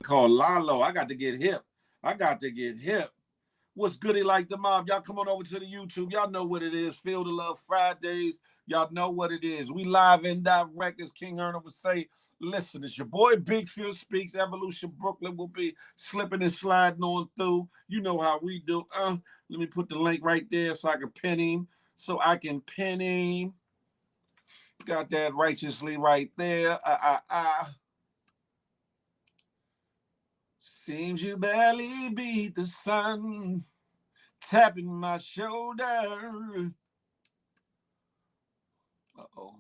called Lalo. I got to get hip. I got to get hip. What's goody like the mob? Y'all come on over to the YouTube. Y'all know what it is. Feel the Love Fridays. Y'all know what it is. We live and direct, as King Erna would say. Listen, it's your boy Big Phil Speaks. Evolution Brooklyn will be slipping and sliding on through. You know how we do. Let me put the link right there so I can pin him. Got that righteously right there. Seems you barely beat the sun, tapping my shoulder. Uh-oh.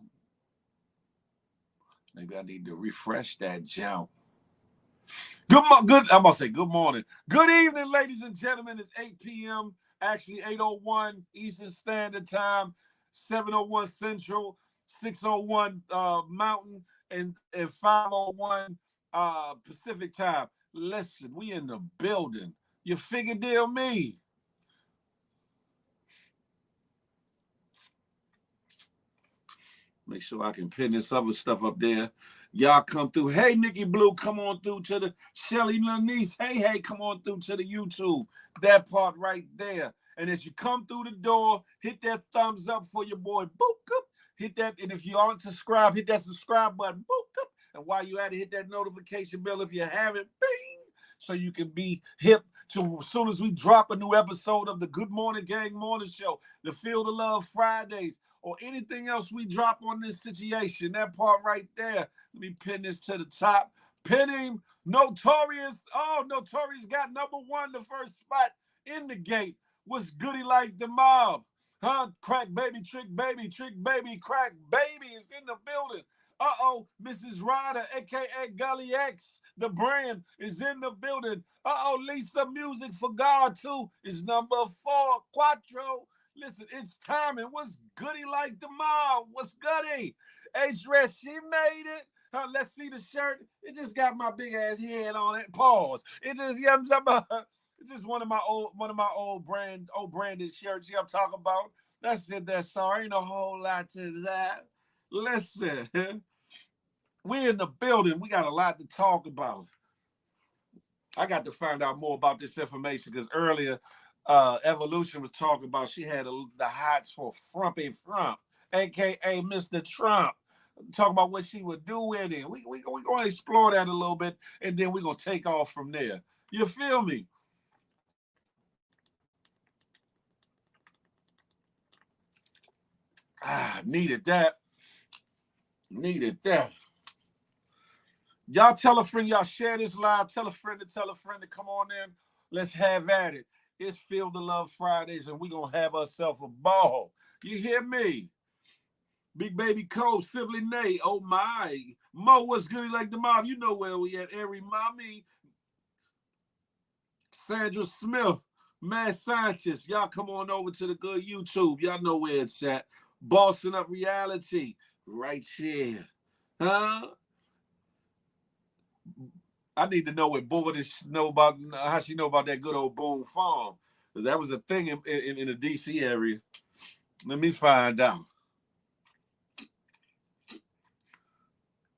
Maybe I need to refresh that jump. I'm about to say good morning. Good evening, ladies and gentlemen. It's 8 p.m. Actually, 8:01 Eastern Standard Time, 7:01 Central, 6:01 Mountain, and 5:01 Pacific Time. Listen, we in the building. You figure deal me. Make sure I can pin this other stuff up there. Y'all come through. Hey, Nikki Blue, come on through to the Shelly Lanice. Hey, come on through to the YouTube. That part right there. And as you come through the door, hit that thumbs up for your boy. Boop, up. Hit that. And if you aren't subscribed, hit that subscribe button. Boop, up. And while you at it, hit that notification bell if you haven't. Bing. So you can be hip to as soon as we drop a new episode of the Good Morning Gang Morning Show, the Feel the Love Fridays, or anything else we drop on this situation. That part right there. Let me pin this to the top. Pin him. Notorious. Oh, Notorious got number one, the first spot in the gate. What's goody like the mob? Huh? Crack baby, trick baby, crack baby is in the building. Uh-oh, Mrs. Ryder, a.k.a. Gully X, the brand, is in the building. Uh-oh, Lisa Music for God, too, is number 4. Quattro. Listen, it's timing. What's goody like the mob? What's goody? H-Red, she made it. Let's see the shirt. It just got my big ass head on it. Pause. It just it's just one of my old branded shirts. I'm talking about. That's it. That's all. Ain't a whole lot to that. Listen, we in the building. We got a lot to talk about. I got to find out more about this information because earlier Evolution was talking about she had the hots for Frumpy Frump, a.k.a. Mr. Trump. Talking about what she would do with it. We going to explore that a little bit, and then we're going to take off from there. You feel me? Needed that. Y'all tell a friend, y'all share this live. Tell a friend to come on in. Let's have at it. It's Feel the Love Fridays, and we're going to have ourselves a ball. You hear me? Big Baby Cole, Sibley Nay, oh my. Mo, what's good like the mob? You know where we at. Every mommy. Sandra Smith, Mad Scientist. Y'all come on over to the good YouTube. Y'all know where it's at. Bossing Up Reality. Right here. Huh? I need to know what Bordish know about, how she know about that good old Boone Farm. Because that was a thing in the D.C. area. Let me find out.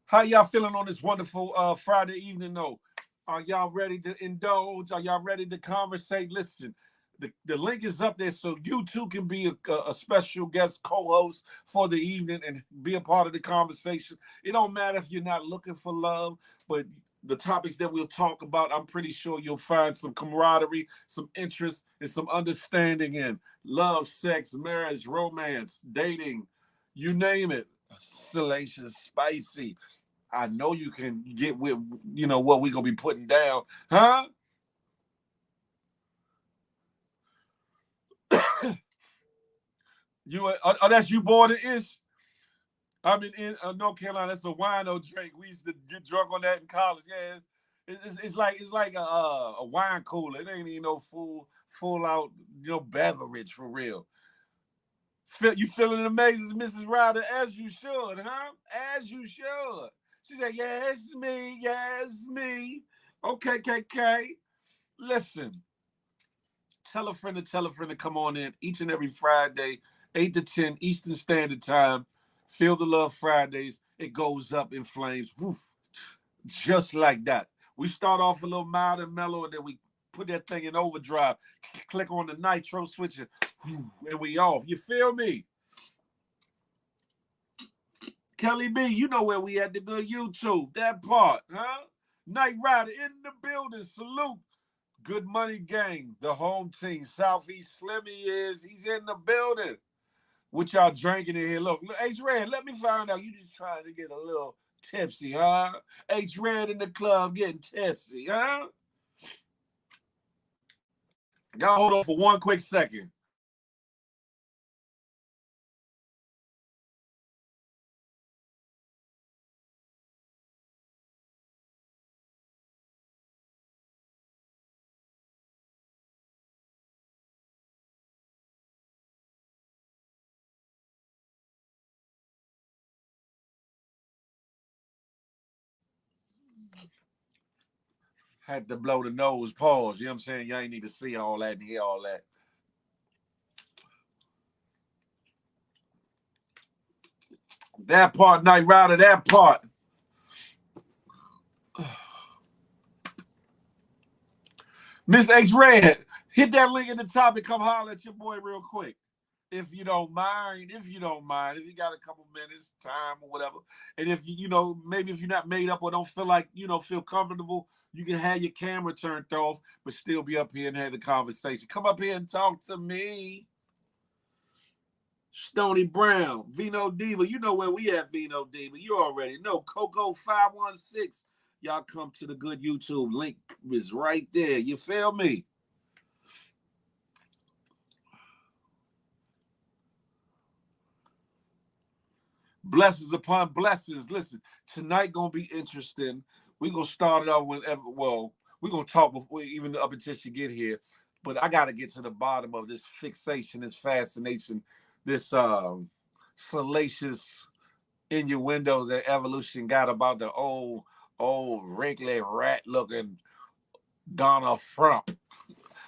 How y'all feeling on this wonderful Friday evening, though? Are y'all ready to indulge? Are y'all ready to conversate? Listen, the link is up there so you too can be a special guest co-host for the evening and be a part of the conversation. It don't matter if you're not looking for love, but the topics that we'll talk about, I'm pretty sure you'll find some camaraderie, some interest, and some understanding in love, sex, marriage, romance, dating, you name it. Salacious, spicy. I know you can get with, what we're going to be putting down. Huh? That's you, boy, it is? I mean, in North Carolina, that's a wino drink. We used to get drunk on that in college. Yeah, it's like a wine cooler. It ain't even no full out beverage for real. You feeling amazing, Mrs. Ryder, as you should, huh? As you should. She said, yes, me. Okay, KK. Listen, tell a friend to come on in each and every Friday, 8 to 10 Eastern Standard Time. Feel the Love Fridays. It goes up in flames. Woof. Just like that. We start off a little mild and mellow, and then we put that thing in overdrive. Click on the nitro switch, and we off. You feel me? Kelly B, you know where we at, the good YouTube. That part, huh? Night Rider in the building. Salute. Good Money Gang, the home team. Southeast Slimmy he's in the building. What y'all drinking in here? Look, H-Red, let me find out. You just trying to get a little tipsy, huh? H-Red in the club getting tipsy, huh? Y'all hold on for one quick second. Had to blow the nose, pause. You know what I'm saying? Y'all ain't need to see all that and hear all that. That part, Night Rider, that part. Miss H-Red, hit that link at the top and come holler at your boy real quick. If you don't mind, if you got a couple minutes, time or whatever. And if maybe if you're not made up or don't feel like, feel comfortable, you can have your camera turned off, but still be up here and have the conversation. Come up here and talk to me. Stony Brown, Vino Diva. You know where we at, Vino Diva. You already know. Coco 516. Y'all come to the good YouTube. Link is right there. You feel me? Blessings upon blessings. Listen, tonight gonna be interesting. We're gonna start it off whenever. Well, we're gonna talk before even up until she get here. But I gotta get to the bottom of this fixation, this fascination, this salacious innuendos that evolution got about the old wrinkly rat looking Donald Trump.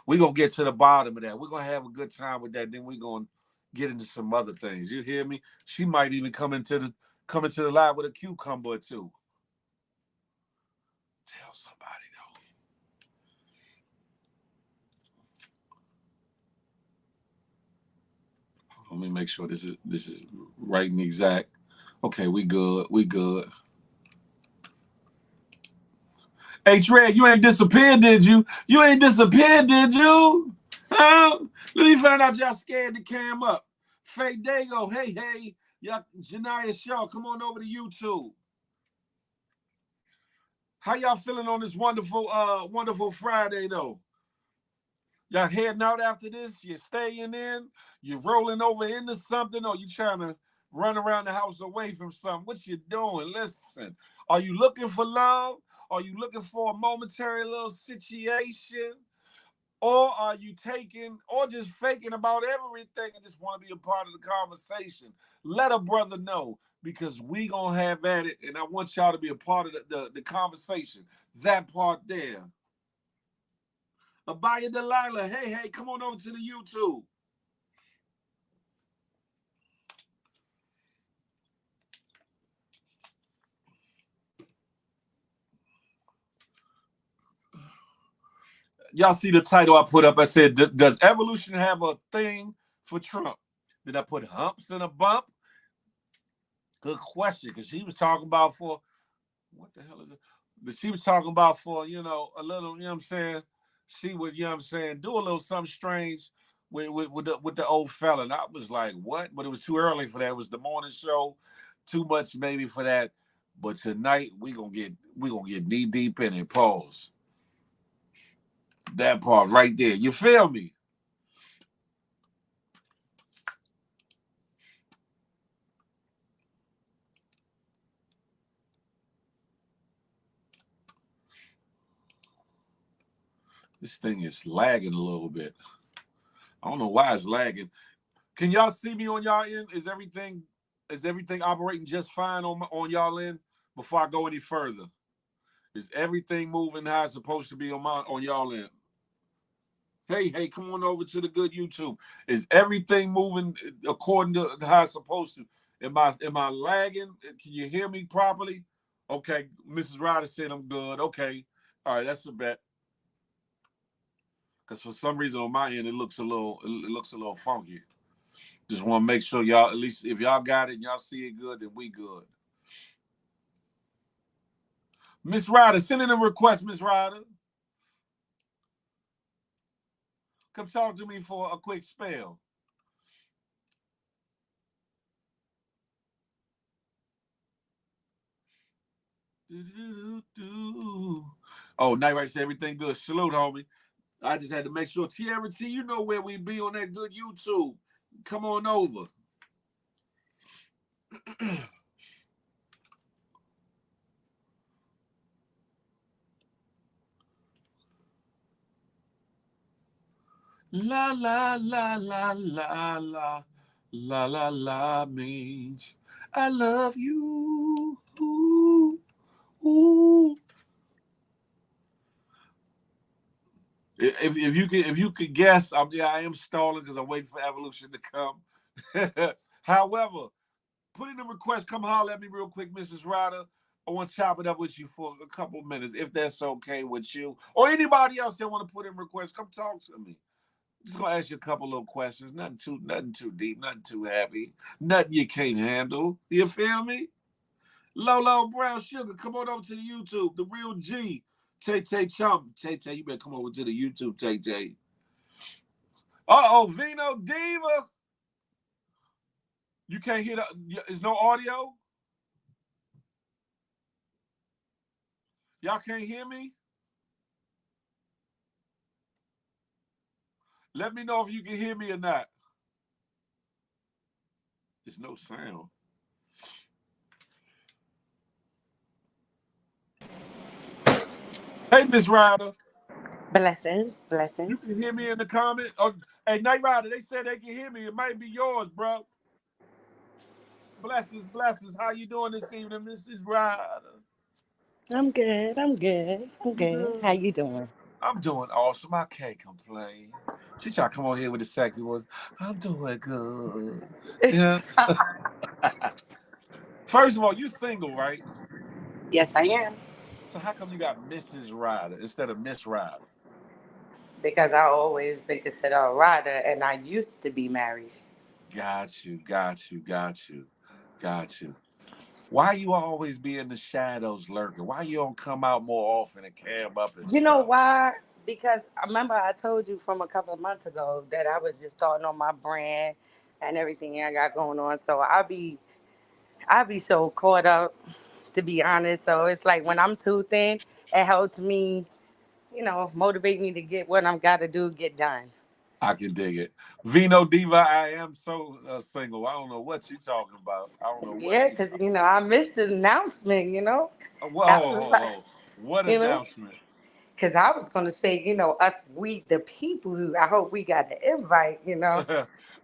We're gonna get to the bottom of that. We're gonna have a good time with that. Then we're gonna get into some other things. You hear me? She might even come into the live with a cucumber or two. Tell somebody though. Let me make sure this is right and exact. Okay, we good. We good. H-Red, you ain't disappeared, did you? You ain't disappeared, did you? Huh? Let me find out y'all scared the cam up. Faye Dago, hey. Y'all, Janiyah Shaw, come on over to YouTube. How y'all feeling on this wonderful Friday, though? Y'all heading out after this? You staying in? You rolling over into something? Or you trying to run around the house away from something? What you doing? Listen, are you looking for love? Are you looking for a momentary little situation? Or are you taking or just faking about everything and just want to be a part of the conversation? Let a brother know, because we gonna have at it, and I want y'all to be a part of the conversation. That part there. Abaya Delilah, hey, come on over to the YouTube. Y'all see the title I put up? I said, does evolution have a thing for Trump? Did I put humps in a bump? Good question, because she was talking about for, what the hell is it? But she was talking about for, a little, you know what I'm saying? She would, you know what I'm saying, do a little something strange with the old fella. And I was like, what? But it was too early for that. It was the morning show. Too much maybe for that. But tonight we gonna get knee deep in it. Pause. That part right there. You feel me? This thing is lagging a little bit. I don't know why it's lagging. Can y'all see me on y'all end? Is everything operating just fine on y'all end? Before I go any further, is everything moving how it's supposed to be on y'all end? Hey, come on over to the good YouTube. Is everything moving according to how it's supposed to? Am I lagging? Can you hear me properly? Okay, Mrs. Ryder said I'm good. Okay, All right, that's a bet. Because for some reason on my end it looks a little funky. Just want to make sure y'all, at least if y'all got it and y'all see it good, then we good. Miss Ryder, send in a request, Miss Ryder. Come talk to me for a quick spell. Oh, Night Rider said everything good. Salute, homie. I just had to make sure. Tierra T, you know where we be on that good YouTube. Come on over. La la la la la la la la la means I love you. Ooh, ooh. If you could guess, I am stalling because I'm waiting for Evolution to come. However, put in a request. Come holler at me real quick, Mrs. Ryder. I want to chop it up with you for a couple minutes, if that's okay with you, or anybody else that want to put in requests. Come talk to me. Just gonna ask you a couple little questions. Nothing too deep. Nothing too heavy. Nothing you can't handle. You feel me? Lolo Brown Sugar, come on over to the YouTube. The Real G. Tay Tay Chum. Tay Tay, you better come over to the YouTube, Tay Tay. Uh-oh, Vino Diva. You can't hear there's no audio? Y'all can't hear me? Let me know if you can hear me or not. There's no sound. Hey, Miss Ryder. Blessings, You can blessings. hear me in the comment? Oh, hey, Night Rider, they said they can hear me. It might be yours, bro. Blessings, blessings. How you doing this evening, Mrs. Ryder? I'm good. I'm good. I'm You good. How good? you doing? I'm doing awesome. I can't complain. She try to come on here with the sexy ones. I'm doing good. Yeah. First of all, you single, right? Yes, I am. So how come you got Mrs. Ryder instead of Miss Ryder? Because I always been considered a rider, and I used to be married. Got you, got you, got you, got you. Why you always be in the shadows lurking? Why you don't come out more often and cam up and You know stuff? why? Because I remember I told you from a couple of months ago that I was just starting on my brand and everything I got going on. So I be so caught up, to be honest. So it's like when I'm too thin, it helps me, motivate me to get what I'm got to do, get done. I can dig it. Vino Diva, I am so single. I don't know what you talking about. I don't know what Yeah, you because talking I missed the announcement. That Whoa, was ho, like, ho. What you know, announcement? because I was gonna say, us, we the people. I hope we got the invite.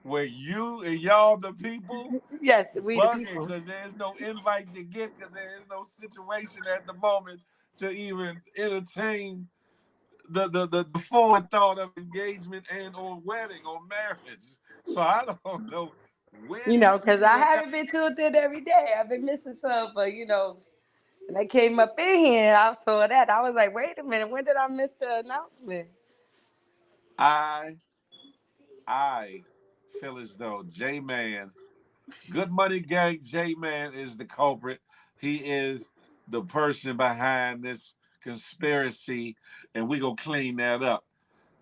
Where you and y'all the people Yes, we the bugging people. because there's no invite to get because there is no situation at the moment to even entertain the forethought of engagement and or wedding or marriage. So I don't know where these Because people I that got. haven't been tuned in every day. I've been missing some, but when I came up in here, I saw that. I was like, wait a minute, when did I miss the announcement? I I feel as though J Man, Good Money Gang J Man is the culprit. He is the person behind this conspiracy, and we gonna clean that up.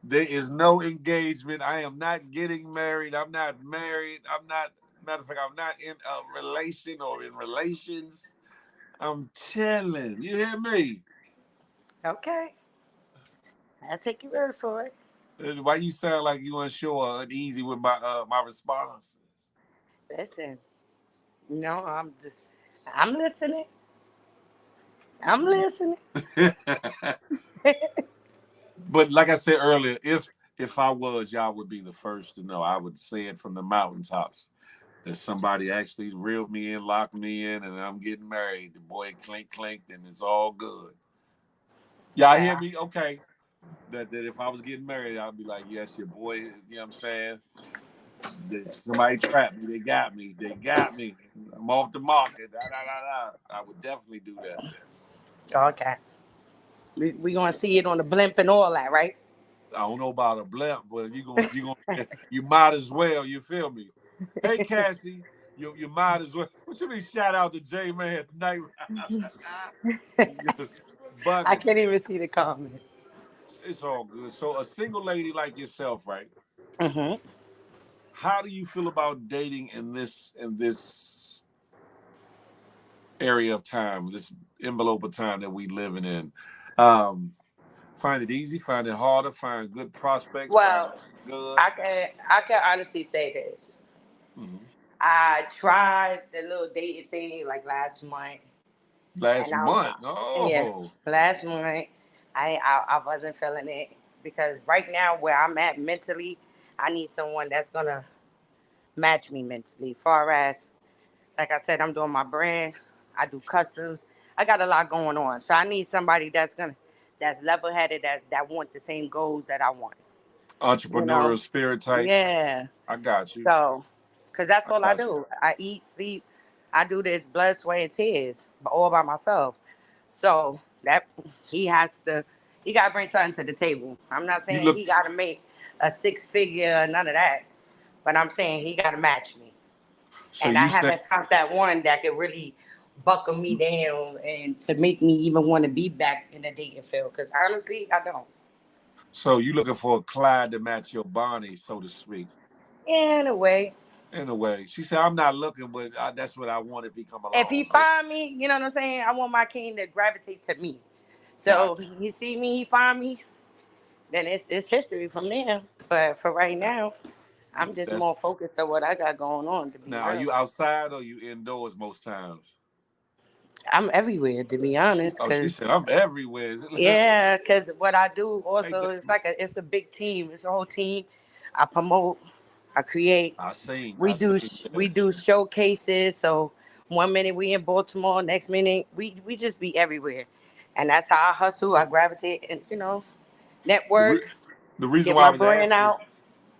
There is no engagement. I am not getting married. I'm not married. I'm not. Matter of fact, I'm not in a relation or in relations. I'm chilling. You hear me? Okay, I'll take your word for it. Why you sound like you unsure or uneasy with my responses? Listen, no, I'm listening. I'm listening. But like I said earlier, if I was, y'all would be the first to know. I would say it from the mountaintops that somebody actually reeled me in, locked me in, and I'm getting married. The boy clink clinked, and it's all good. Y'all hear Yeah. me? Okay. That if I was getting married, I'd be like, yes, your boy. You know what I'm saying? Somebody trapped me. They got me. They got me. I'm off the market. Da, da, da, da. I would definitely do that. Okay. We gonna see it on the blimp and all that, right? I don't know about a blimp, but you might as well. You feel me? Hey Cassie, you might as well. What you mean? Shout out to J Man tonight. Just I bugging. can't even see the comments. It's all good. So a single lady like yourself, right? Hmm. How do you feel about dating in this area of time, this envelope of time that we living in? Um, find it easy, find it harder, find good prospects, find Well, it good. I can honestly say this. Mhm. I tried the little dating thing like last month, Last and I was month. yeah, Oh, last month I wasn't feeling it because right now where I'm at mentally, I need someone that's gonna match me mentally. Far as like I said, I'm doing my brand, I do customs, I got a lot going on, so I need somebody that's level headed that want the same goals that I want. You know, entrepreneurial spirit type. yeah. I got you. So, because that's I all I got you. do. I eat, sleep. I do this blood, sweat, and tears, but all by myself. So that he got to bring something to the table. I'm not You saying look he got to make a six figure, none of that. But I'm saying he got to match me. so And I you say haven't found that one that could really buckle me down and to make me even want to be back in the dating field. Because honestly, I don't. so you looking for a Clyde to match your Bonnie, so to speak. In a way, In a way, she said, "I'm not looking, but that's what I want if he come if he along." If find me, you know what I'm saying? I want my king to gravitate to me. got So he see me, he find me, then it's history from there. But for right now, I'm just that's more focused on what I got going on. To be now. Are real, you outside or you indoors most times? I'm everywhere. To be honest, She cause said, "I'm everywhere." yeah, cause what I do Hey, also it's like it's a big team. It's a whole team. I promote, I create. I seen We that. do showcases. So one minute we in Baltimore, next minute we just be everywhere, and that's how I hustle. I gravitate and The, re- network, the reason get why I my was brand asking out.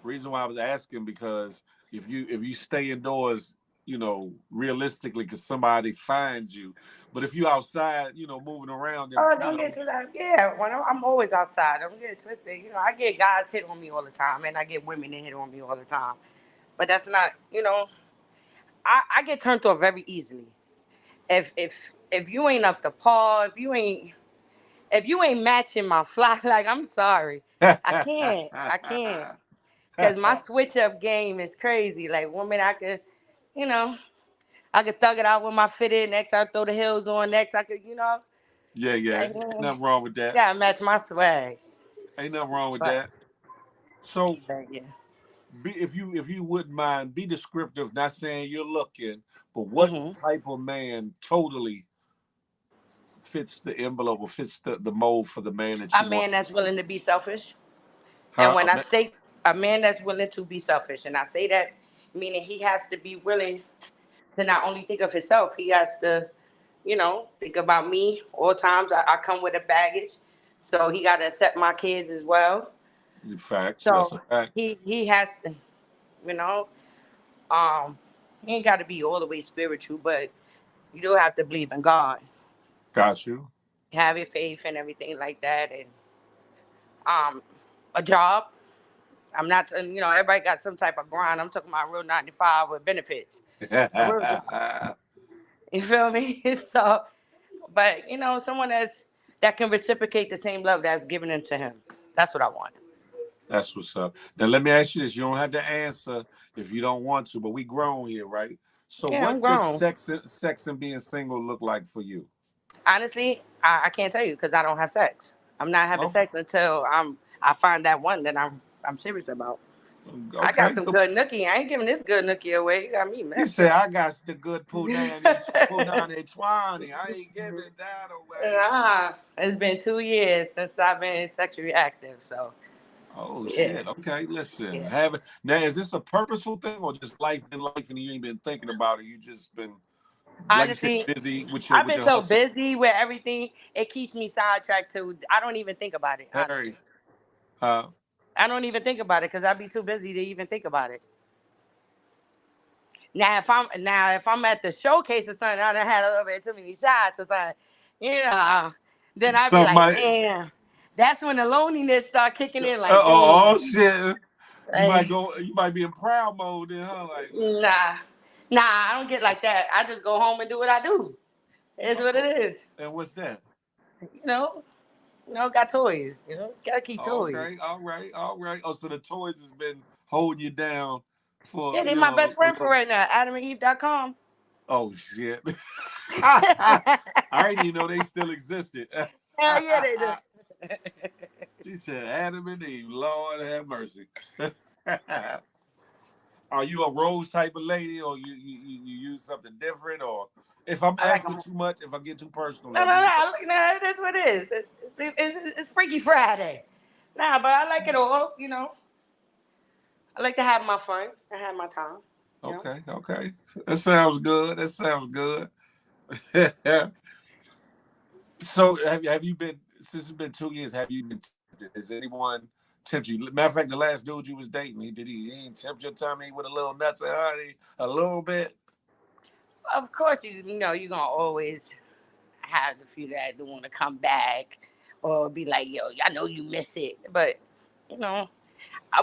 reason why I was asking because if you stay indoors, realistically, because somebody finds you. But if you outside, moving around, then Oh, don't get to that. Yeah, when I'm always outside. Don't get it twisted. I get guys hit on me all the time, and I get women that hit on me all the time. But that's not. I get turned off very easily. If you ain't up to par, if you ain't matching my fly, like I'm sorry, I can't, cause my switch up game is crazy. Like woman, you know, I could thug it out with my fitted. Next, I throw the heels on. Next, I could, yeah, yeah, like, ain't nothing wrong with that. gotta match my swag. Ain't nothing wrong with But, that. So, but yeah. if you wouldn't mind, be descriptive. Not saying you're looking, but what Hmm. type of man totally fits the envelope or fits the mold for the man that A you want? man that's willing to be selfish. And Huh? when I say a man that's willing to be selfish, and I say that meaning he has to be willing to not only think of himself, he has to, think about me. All times I come with a baggage. So he got to accept my kids as well. Facts. That's So a fact. he has to, you know, um, he ain't got to be all the way spiritual, but you do have to believe in God, Got you. have your faith and everything like that, and um, a job. I'm not, everybody got some type of grind. I'm talking about real 95 with benefits, a real job. You feel me? So, but someone that can reciprocate the same love that's given into him. That's what I want. That's what's up. Now let me ask you this. You don't have to answer if you don't want to, but we grown here, right? So Yeah, I'm what does grown. sex and being single look like for you? Honestly, I can't tell you because I don't have sex. I'm not having Okay. sex until I find that one that I'm serious about. I got Okay. some good nookie. I ain't giving this good nookie away. You got me She messed said, up. I got the good punani 20. I ain't giving that away. It's been 2 years since I've been sexually active. So Oh yeah, shit. Okay, listen. yeah. Have it now. Is this a purposeful thing or just life and you ain't been thinking about it? You just been, like you said, Honestly, busy with your I've with been your so hustle. busy with everything, it keeps me sidetracked too. I don't even think about it, Harry. honestly. Uh I don't even think about it because I'd be too busy to even think about it. Now if I'm at the showcase or something, I done had a little bit too many shots or something, you know. Then I'd be like, Somebody. damn. That's when the loneliness start kicking in. Like, Oh damn. shit! You might Like, go. You might be in proud mode then, huh? Like, nah, nah, I don't get like that. I just go home and do what I do. It's what oh, it is. and what's that? You know, got toys. Gotta keep Okay, toys. all right, all right. Oh, so the toys has been holding you down Yeah, for they my best a friend for little. right now. AdamandEve.com. Oh shit! I didn't even know they still existed. Hell yeah, they do. She said, "Adam and Eve, Lord have mercy." Are you a rose type of lady, or you use something different, or if I'm I like asking them. too much, if I get too personal, No, have no, you? no. No, that's what it is. It's Freaky Friday. Nah, but I like it all. I like to have my fun. I have my time. You know. Okay, okay, that sounds good. That sounds good. So have you been since it's been 2 years? Have you been tempted? Has anyone tempt you? Matter of fact, the last dude you was dating, he ain't tempt your tummy with a little nuts and honey a little bit? Of course, you're gonna always have the few that don't want to come back or be like, yo, I know you miss it. But, you know,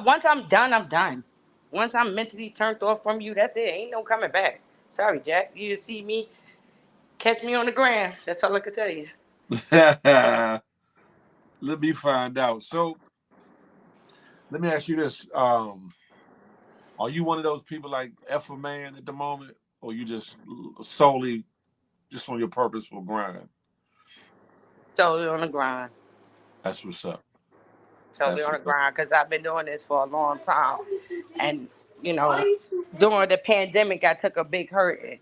once I'm done, I'm done. Once I'm mentally turned off from you, that's it. Ain't no coming back. Sorry, Jack. You just see me, catch me on the ground. That's all I can tell you. Let me find out. So let me ask you this: are you one of those people like F a man at the moment, or you just solely just on your purposeful grind? Totally on the grind. That's what's up. Totally That's on the what's up. grind because I've been doing this for a long time. And, you know, during the pandemic, I took a big hurt.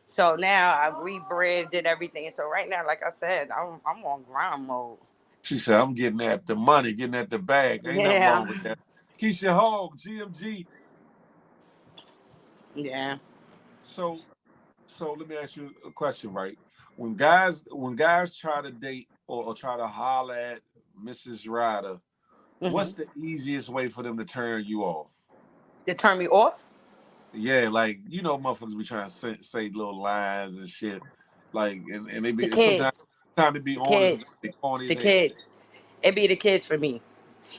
So now I've rebranded everything. So right now, like I said, I'm on grind mode. She said, "I'm getting at the money, getting at the bag. Ain't nothing Yeah. wrong with that." Keisha Hogg, GMG. Yeah. So, so let me ask you a question, right? When guys try to date or try to holler at Mrs. Ryder, what's Hmm. the easiest way for them to turn you off? To turn me off? Yeah, like motherfuckers be trying to say little lines and shit, like and they The be sometimes kids. time to be The honest, kids. they corny as The hell. kids. It be the kids for me. What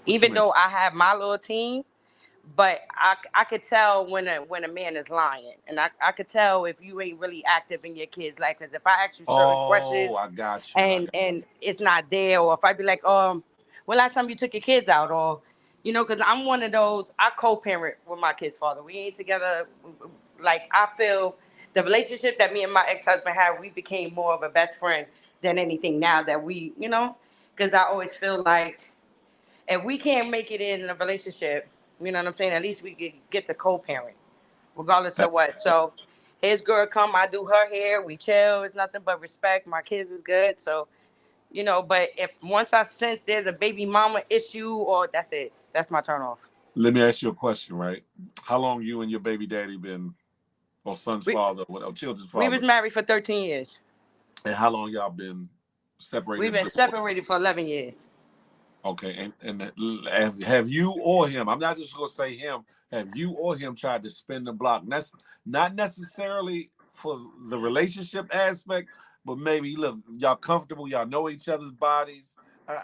you Even mean? though I have my little team, but I could tell when a man is lying, and I could tell if you ain't really active in your kids' life. Because if I ask you certain Oh, questions, I got you. I and got. and it's not there, or if I be like, when last time you took your kids out, or because I'm one of those. I co-parent with my kid's father. We ain't together. Like I feel the relationship that me and my ex-husband had, we became more of a best friend than anything now that because I always feel like if we can't make it in a relationship, you know what I'm saying? At least we could get to co-parent, regardless That, of what. So his girl come, I do her hair, we chill. It's nothing but respect. My kids is good. So, but if once I sense there's a baby mama issue, or that's it. That's my turn off. Let me ask you a question, right? How long you and your baby daddy been, or son's We father, or children's we father, was married for 13 years. and how long y'all been We've separated and been divorced? separated for 11 years. Okay, and have you or him? I'm not just gonna say him. Have you or him tried to spin the block? And that's not necessarily for the relationship aspect, but maybe look, y'all comfortable, y'all know each other's bodies.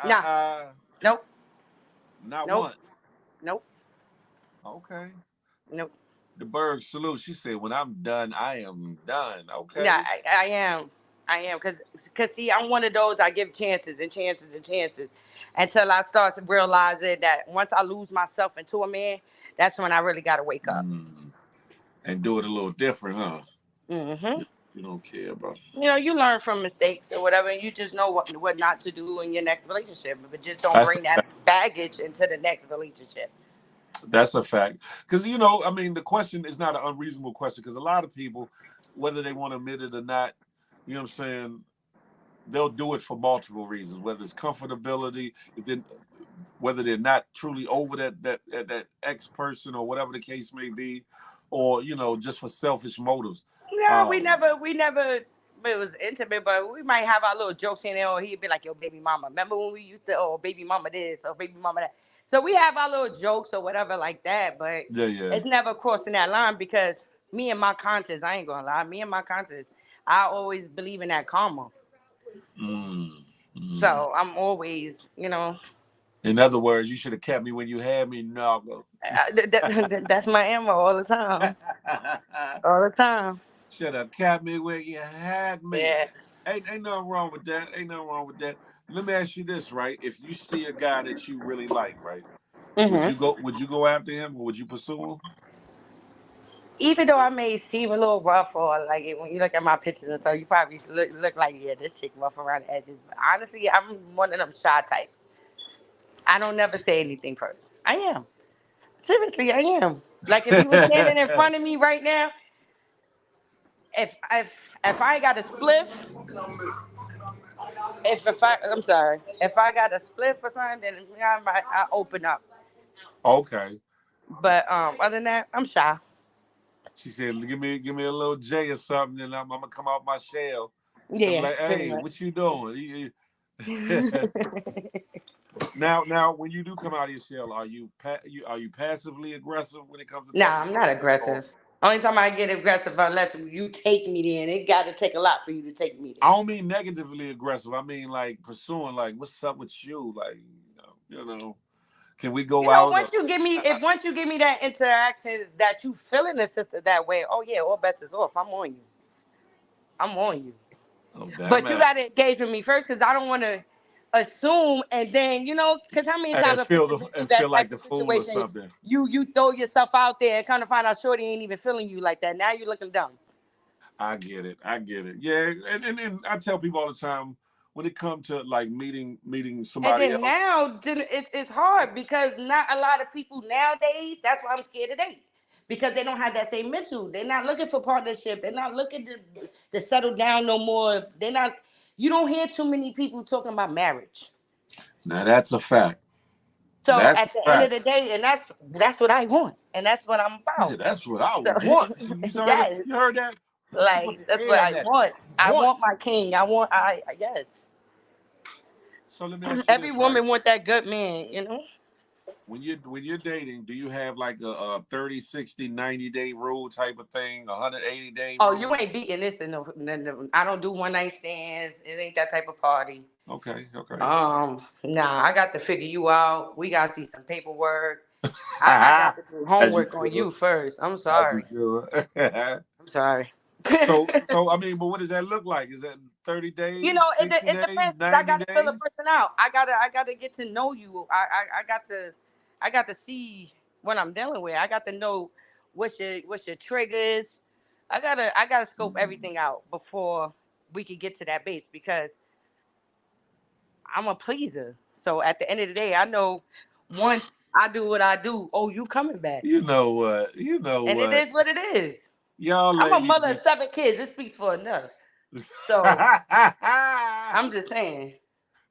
Nah, nope, Not nope, once. nope, Okay. nope. The Berg salute. She said, "When I'm done, I am done." Yeah, Okay. I am. I am because see, I'm one of those. I give chances and chances and chances until I start to realize it that once I lose myself into a man, that's when I really got to wake up. Mm. And do it a little different, huh? Hmm. You don't care about. You learn from mistakes or whatever, and you just know what not to do in your next relationship, but just don't That's bring that baggage into the next relationship. That's a fact. Because, I mean, the question is not an unreasonable question because a lot of people, whether they want to admit it or not, you know what I'm saying, they'll do it for multiple reasons, whether it's comfortability, whether they're not truly over that ex person or whatever the case may be, or, just for selfish motives. No, we Um, never, we never. It was intimate, but we might have our little jokes in there, or he'd be like, "Yo, baby mama, remember when we used to, oh, baby mama this, or baby mama that." So we have our little jokes or whatever like that, but yeah, yeah. it's never crossing that line because me and my conscience, I ain't gonna lie, me and my conscience, I always believe in that karma. Mm, Mm. So I'm always, In other words, you should have kept me when you had me, Naga. that's my ammo all the time. All the time. Should have kept me when you had me. Yeah. Ain't nothing wrong with that. Ain't nothing wrong with that. Let me ask you this, right? If you see a guy that you really like, right? Would hmm you go? Would you go after him, or would you pursue him? Even though I may seem a little rough, or like when you look at my pictures and so, you probably look like, yeah, this chick rough around the edges. But honestly, I'm one of them shy types. I don't never say anything first. I am. Seriously, I am. Like if you were standing in front of me right now, if I got a spliff, I'm sorry, if I got a spliff or something, then I open up. Okay. But other than that, I'm shy. She said, "Give me a little J or something, and I'm gonna come out my shell." I'm Yeah, like, pretty "Hey, much. what you doing?" Now, when you do come out of your shell, are you passively aggressive when it comes to Nah, talking I'm to not women, or aggressive. Only time I get aggressive unless you take me there, and it got to take a lot for you to take me I there. don't mean negatively aggressive. I mean like pursuing, like, what's up with you? Like, can we go out? Or, Once you give me that interaction that you feeling the sister that way, oh yeah, all bets is off. I'm on you. I'm on you. oh damn But you it! got to engage with me first because I don't want to assume and then because how many times And a people been through that feel like type the of fool or situation? something. You throw yourself out there and kind of find out shorty ain't even feeling you like that. Now you're looking dumb. I get it. I get it. Yeah, and I tell people all the time when it comes to like meeting And somebody then else. now it's hard because not a lot of people nowadays. That's why I'm scared to date because they don't have that same mental. They're not looking for partnership. They're not looking to settle down no more. They're not. You don't hear too many people talking about marriage. Now that's a fact. So That's at the a end of fact. the day, and that's what I want, and that's what I'm He about. said, "That's what I So want." You heard it? yes, You heard that? She put like the that's what air in I that. want. I Want. want my king. I want. I yes. So let me ask you Every this, right? woman want that good man. When you're dating, do you have like a 30, 60, 90 day rule type of thing, 180-day Oh, you rule? ain't beating this in no. I don't do one night stands. It ain't that type of party. Okay, okay. Nah, I got to figure you out. We gotta see some paperwork. I got to do As you homework on should. you first. I'm As you sorry. should. I'm sorry. So I mean, but what does that look like? Is that 30 days, It, 60 it days, depends because I 90 got to fill a days? person out. I gotta get to know you. I got to see what I'm dealing with. I got to know what's your triggers. I gotta scope Mm. everything out before we could get to that base because I'm a pleaser. So at the end of the day, I know once I do what I do, oh, you coming back, You know what? You know and it what? is what it is. Y'all I'm a ladies mother of be 7 kids. It speaks for enough. So I'm just saying.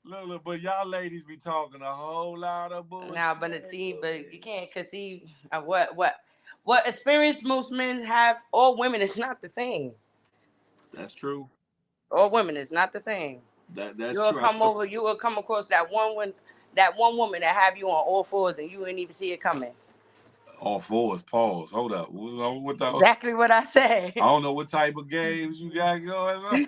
look, but y'all ladies be talking a whole lot of Now, bullshit. but you can't conceive what experience most men have. All women is not the same. That's true. All women is not the same. That's true. I tell You will come across that one woman that have you on all fours and you didn't even see it coming. all fours. Pause. Hold up. Exactly what I I said. don't know what type of games you got going on.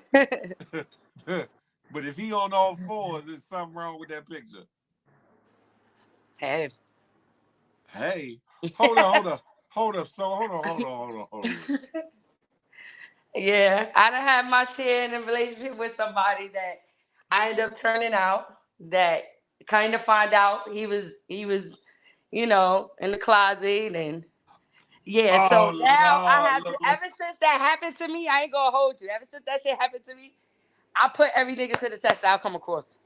But if he on all fours, there's something wrong with that picture. Hey. Hey, hold up. So hold on. Yeah, I done had my share in a relationship with somebody that I ended up turning out. That kind of find out he was, in the closet and yeah. Oh So now I Lord, have to. look. Ever since that happened to me, I ain't gonna hold you. Ever since that shit happened to me, I put every nigga to the test that I'll come across.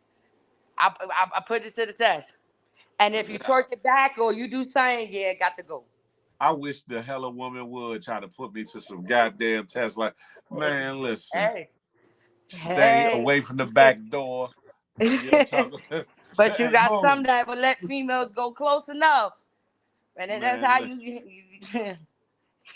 I put it to the test. And if you twerk it back or you do something, yeah, got to go. I wish the hell a woman would try to put me to some goddamn test. Like, man, listen, Hey, stay hey. away from the back door. You know, talk. But you Hey, got some move, that will let females go close enough, and then that's man. how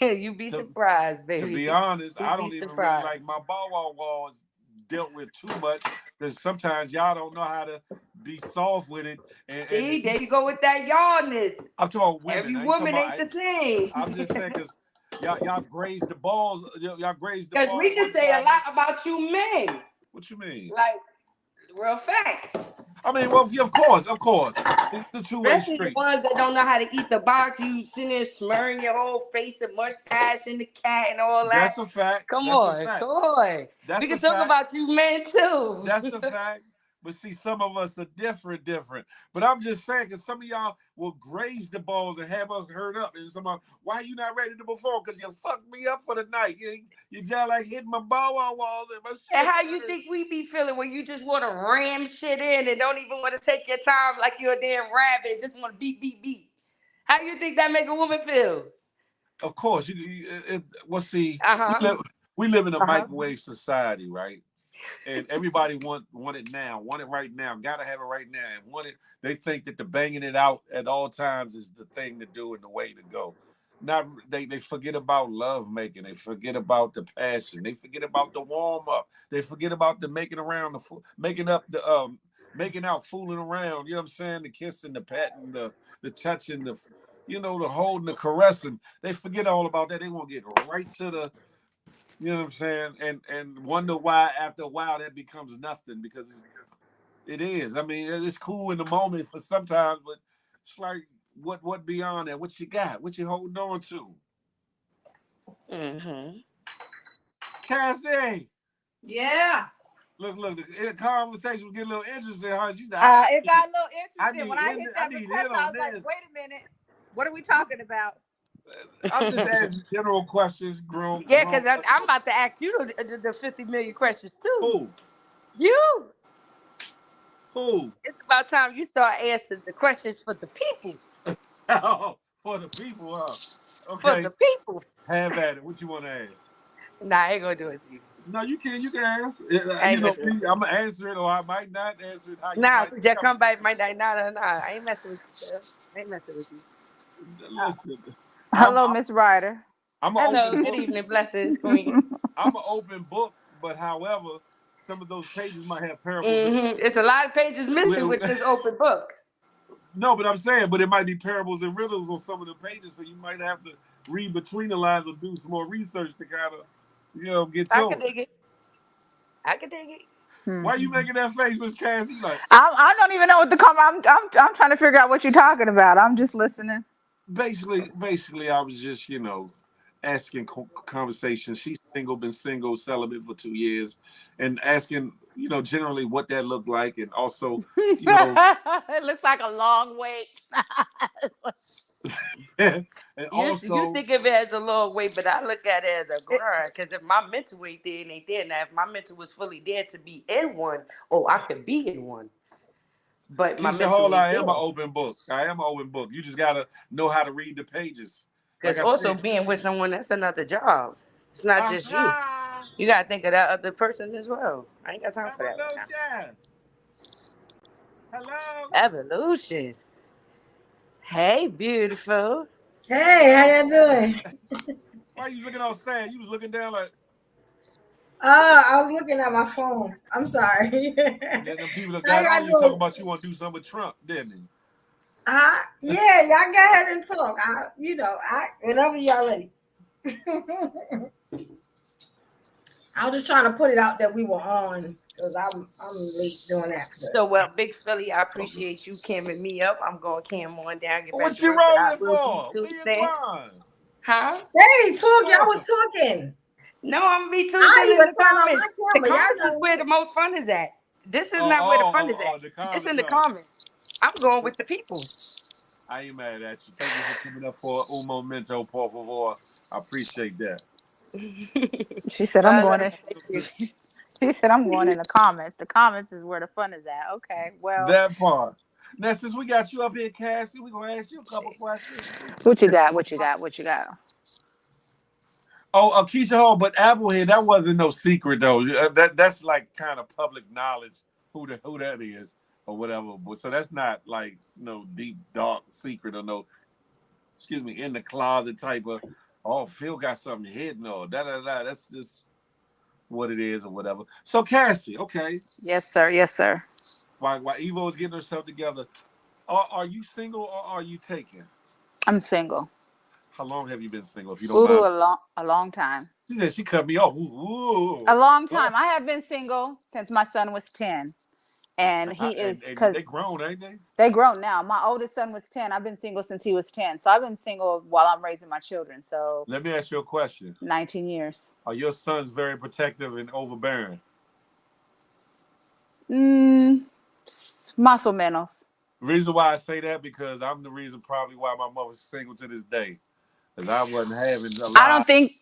you be To surprised, to be baby. honest, You I be don't even really surprised. like my bow wow walls dealt with too much because sometimes y'all don't know how to be soft with it. And See, there you go with that yarnness. I'm talking women. Every I ain't talking woman about. ain't the same. I'm just saying because y'all graze the balls. Y'all graze the Because we ball can one say a time. lot about you men. What you mean? Like Real facts. I mean, well, of course. It's the two-way Especially the street. ones that don't know how to eat the box. You sitting there smearing your whole face and mustache and the cat and all that. That's a fact. Come That's a on, fact. come on. We That's a can talk fact. about you men too. That's a fact. But see, some of us are different. But I'm just saying, because some of y'all will graze the balls and have us hurt up. And somebody, why you not ready to perform? Because you fucked me up for the night. You just like hitting my ball on walls and my shit. And how you think we be feeling when you just want to ram shit in and don't even want to take your time like you're a damn rabbit, just want to beat. How you think that make a woman feel? Of course. Well, see, we live in a microwave society, right? And everybody want it now, want it right now, gotta have it right now. And they think that the banging it out at all times is the thing to do and the way to go. Not they forget about love making, they forget about the passion, they forget about the warm up, they forget about the making around, making out, fooling around, you know what I'm saying? The kissing, the patting, the touching, the holding, the caressing. They forget all about that. They want to get right to the, you know what I'm saying? And wonder why after a while that becomes nothing, because it is. I mean, it's cool in the moment for sometimes, but it's like what beyond that? What you got? What you holding on to? Mm-hmm. Cassie. Yeah. Look, the conversation was getting a little interesting, huh? She's Like, it got a little interesting. When I hit that request, I was like, wait a minute. What are we talking about? I'm just asking general questions, grown. Yeah, because I'm about to ask you the 50 million questions too. Who? You. Who? It's about time you start answering the questions for the peoples. Oh, for the people, huh? Okay. For the peoples. Have at it. What you want to ask? Nah, I ain't gonna do it to you. No, you can. You can ask. I'm gonna answer it, or I might not answer it. Because your comeback might not. Nah. I ain't messing with you, girl. I ain't messing with you. Listen. Hello, Miss Ryder. Hello, good evening, blessings, queen. I'm an open book, but however, some of those pages might have parables. Mm-hmm. It's a lot of pages missing with this open book. No, but I'm saying, it might be parables and riddles on some of the pages, so you might have to read between the lines or do some more research to kind of, get to it. I can dig it. Why are you making that face, Miss Cassie? Like, I don't even know what the comment. I'm trying to figure out what you're talking about. I'm just listening. Basically, I was just, asking conversations. She's single, been single, celibate for 2 years, and asking, generally what that looked like, and also, it looks like a long wait. and also, you think of it as a long wait, but I look at it as a grind. Because if my mental ain't there, it ain't there. Now, if my mental was fully there to be in one, I could be in one. But my mental I am an open book. You just gotta know how to read the pages. Because also being with someone, that's another job. It's not just you. You gotta think of that other person as well. I ain't got time for that right now. Hello. Evolution. Hey, beautiful. Hey, how y'all doing? Why are you looking all sad? You was looking down like. I was looking at my phone. I'm sorry. Yeah, them people that got you talking about you want to do something with Trump, didn't he? Yeah, y'all go ahead and talk. Whenever y'all ready. I was just trying to put it out that we were on because I'm late doing that. So, well, Big Philly, I appreciate you camming me up. I'm going to cam on down. Get what back you rolling for? Huh? Stay talking. I was talking. No, I'm gonna be Tuesday in the comments. The comments is where the most fun is at. This is not where the fun is at. It's in the comments. I'm going with the people. I ain't mad at you. Thank you for coming up for un momento, por favor. I appreciate that. She said, "I'm going in." She said, "I'm going in the comments. The comments is where the fun is at." Okay, well, that part. Now, since we got you up here, Cassie, we're gonna ask you a couple questions. What you got? Oh, Keisha Hall, but Applehead, that wasn't no secret though. That's like kind of public knowledge who that is or whatever. So that's not like no deep dark secret or no, in the closet type of. Phil got something hidden or da. That's just what it is or whatever. So Cassie, okay. Yes, sir. While Evo is getting herself together, are you single or are you taken? I'm single. How long have you been single, if you don't mind? A long time. She said she cut me off. Ooh. A long time. I have been single since my son was 10. And he is, and because they grown, ain't they? they grown now. My oldest son was 10. I've been single since he was 10. So I've been single while I'm raising my children. So Let me ask you a question. 19 years. Are your sons very protective and overbearing? Más o menos. Reason why I say that because I'm the reason probably why my mother's single to this day. Because I wasn't having a lot. I don't think.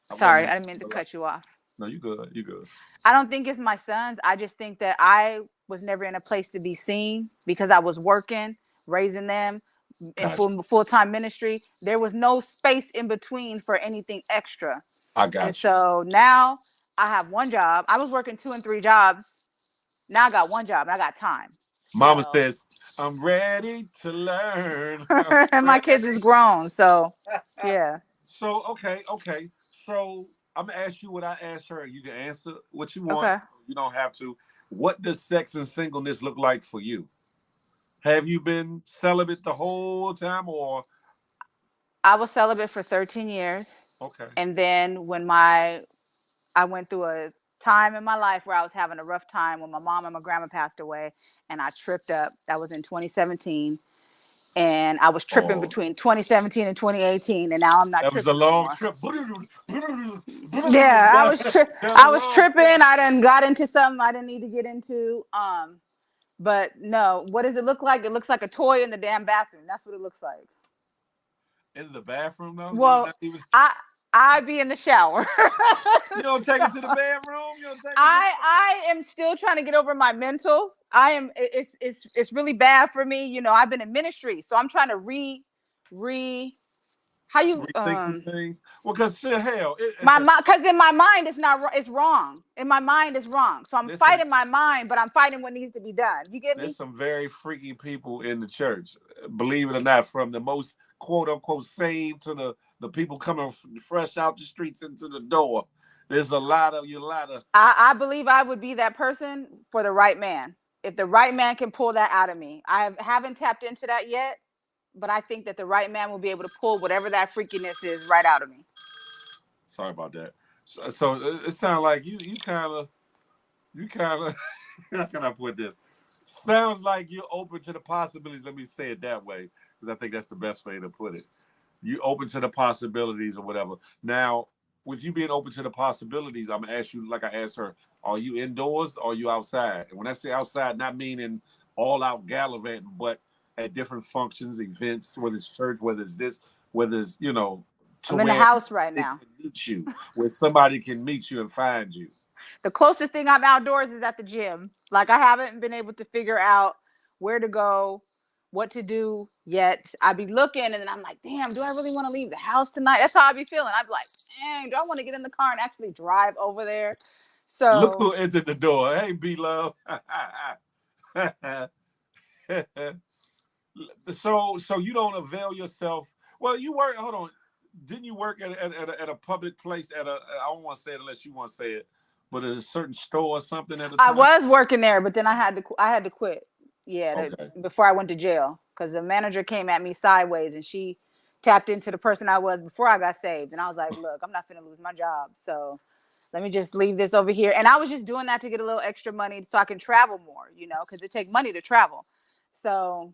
I Sorry, wasn't I didn't mean to having a lot. cut you off. No, you good. You good. I don't think it's my sons. I just think that I was never in a place to be seen because I was working, raising them in Gotcha. full-time ministry. There was no space in between for anything extra. I got And you. so now I have one job. I was working 2 and 3 jobs. Now I got one job and I got time. Mama So, says, I'm ready to learn. and my kids is grown. So, yeah. So, okay. So, I'm going to ask you what I asked her. You can answer what you want. Okay. You don't have to. What does sex and singleness look like for you? Have you been celibate the whole time or? I was celibate for 13 years. Okay. And then when I went through a time in my life where I was having a rough time when my mom and my grandma passed away and I tripped up. That was in 2017. And I was tripping between 2017 and 2018, and now I'm not That was a tripping no long more. trip. Yeah, I was tripping. I done got into something I didn't need to get into. But no, what does it look like? It looks like a toy in the damn bathroom. That's what it looks like. In the bathroom, though? Well, I be in the shower. You don't take it to the bedroom? You don't take it I am still trying to get over my mental. It's really bad for me. You know, I've been in ministry, so I'm trying to how you rethink some things? Well, because hell, because in my mind it's wrong. In my mind it's wrong. So I'm fighting my mind, but I'm fighting what needs to be done. You get me? There's some very freaky people in the church, believe it or not, from the most quote unquote saved to the people coming fresh out the streets into the door. There's a lot of. I believe I would be that person for the right man. If the right man can pull that out of me. I haven't tapped into that yet, but I think that the right man will be able to pull whatever that freakiness is right out of me. Sorry about that. So it sounds like you kind of how can I put this? Sounds like you're open to the possibilities. Let me say it that way because I think that's the best way to put it. You open to the possibilities or whatever. Now, with you being open to the possibilities, I'm gonna ask you, like I asked her, are you indoors or are you outside? And when I say outside, not meaning all out gallivanting, but at different functions, events, whether it's church, whether it's this, whether it's, I'm in the house right now. Meet you, where somebody can meet you and find you. The closest thing I'm outdoors is at the gym. Like I haven't been able to figure out where to go, what to do yet. I be looking and then I'm like, damn, do I really want to leave the house tonight? That's how I be feeling. I'd be like, dang, do I want to get in the car and actually drive over there? So look who entered the door. Hey, B-Love. So you don't avail yourself. Well, you work. Hold on. Didn't you work at a public place I don't want to say it unless you want to say it, but at a certain store or something at a time? I was working there, but then I had to quit. Yeah, okay. Before I went to jail because the manager came at me sideways and she tapped into the person I was before I got saved, and I was like, look, I'm not finna lose my job, so let me just leave this over here. And I was just doing that to get a little extra money so I can travel more, because it takes money to travel. So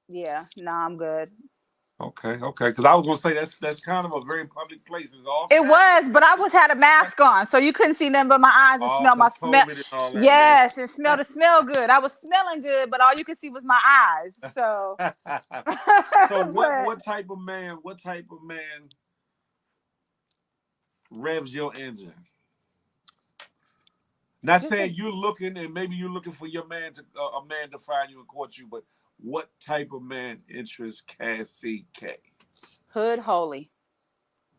yeah, no, I'm good. Okay. Because I was gonna say that's kind of a very public place. It was, but I had a mask on, so you couldn't see nothing but my eyes and smell my smell. Yes, and smell good. I was smelling good, but all you could see was my eyes. So, so what type of man? What type of man revs your engine? Not saying you're looking, and maybe you're looking for your man a man to find you and court you, but what type of man interests Cassie K? Hood holy.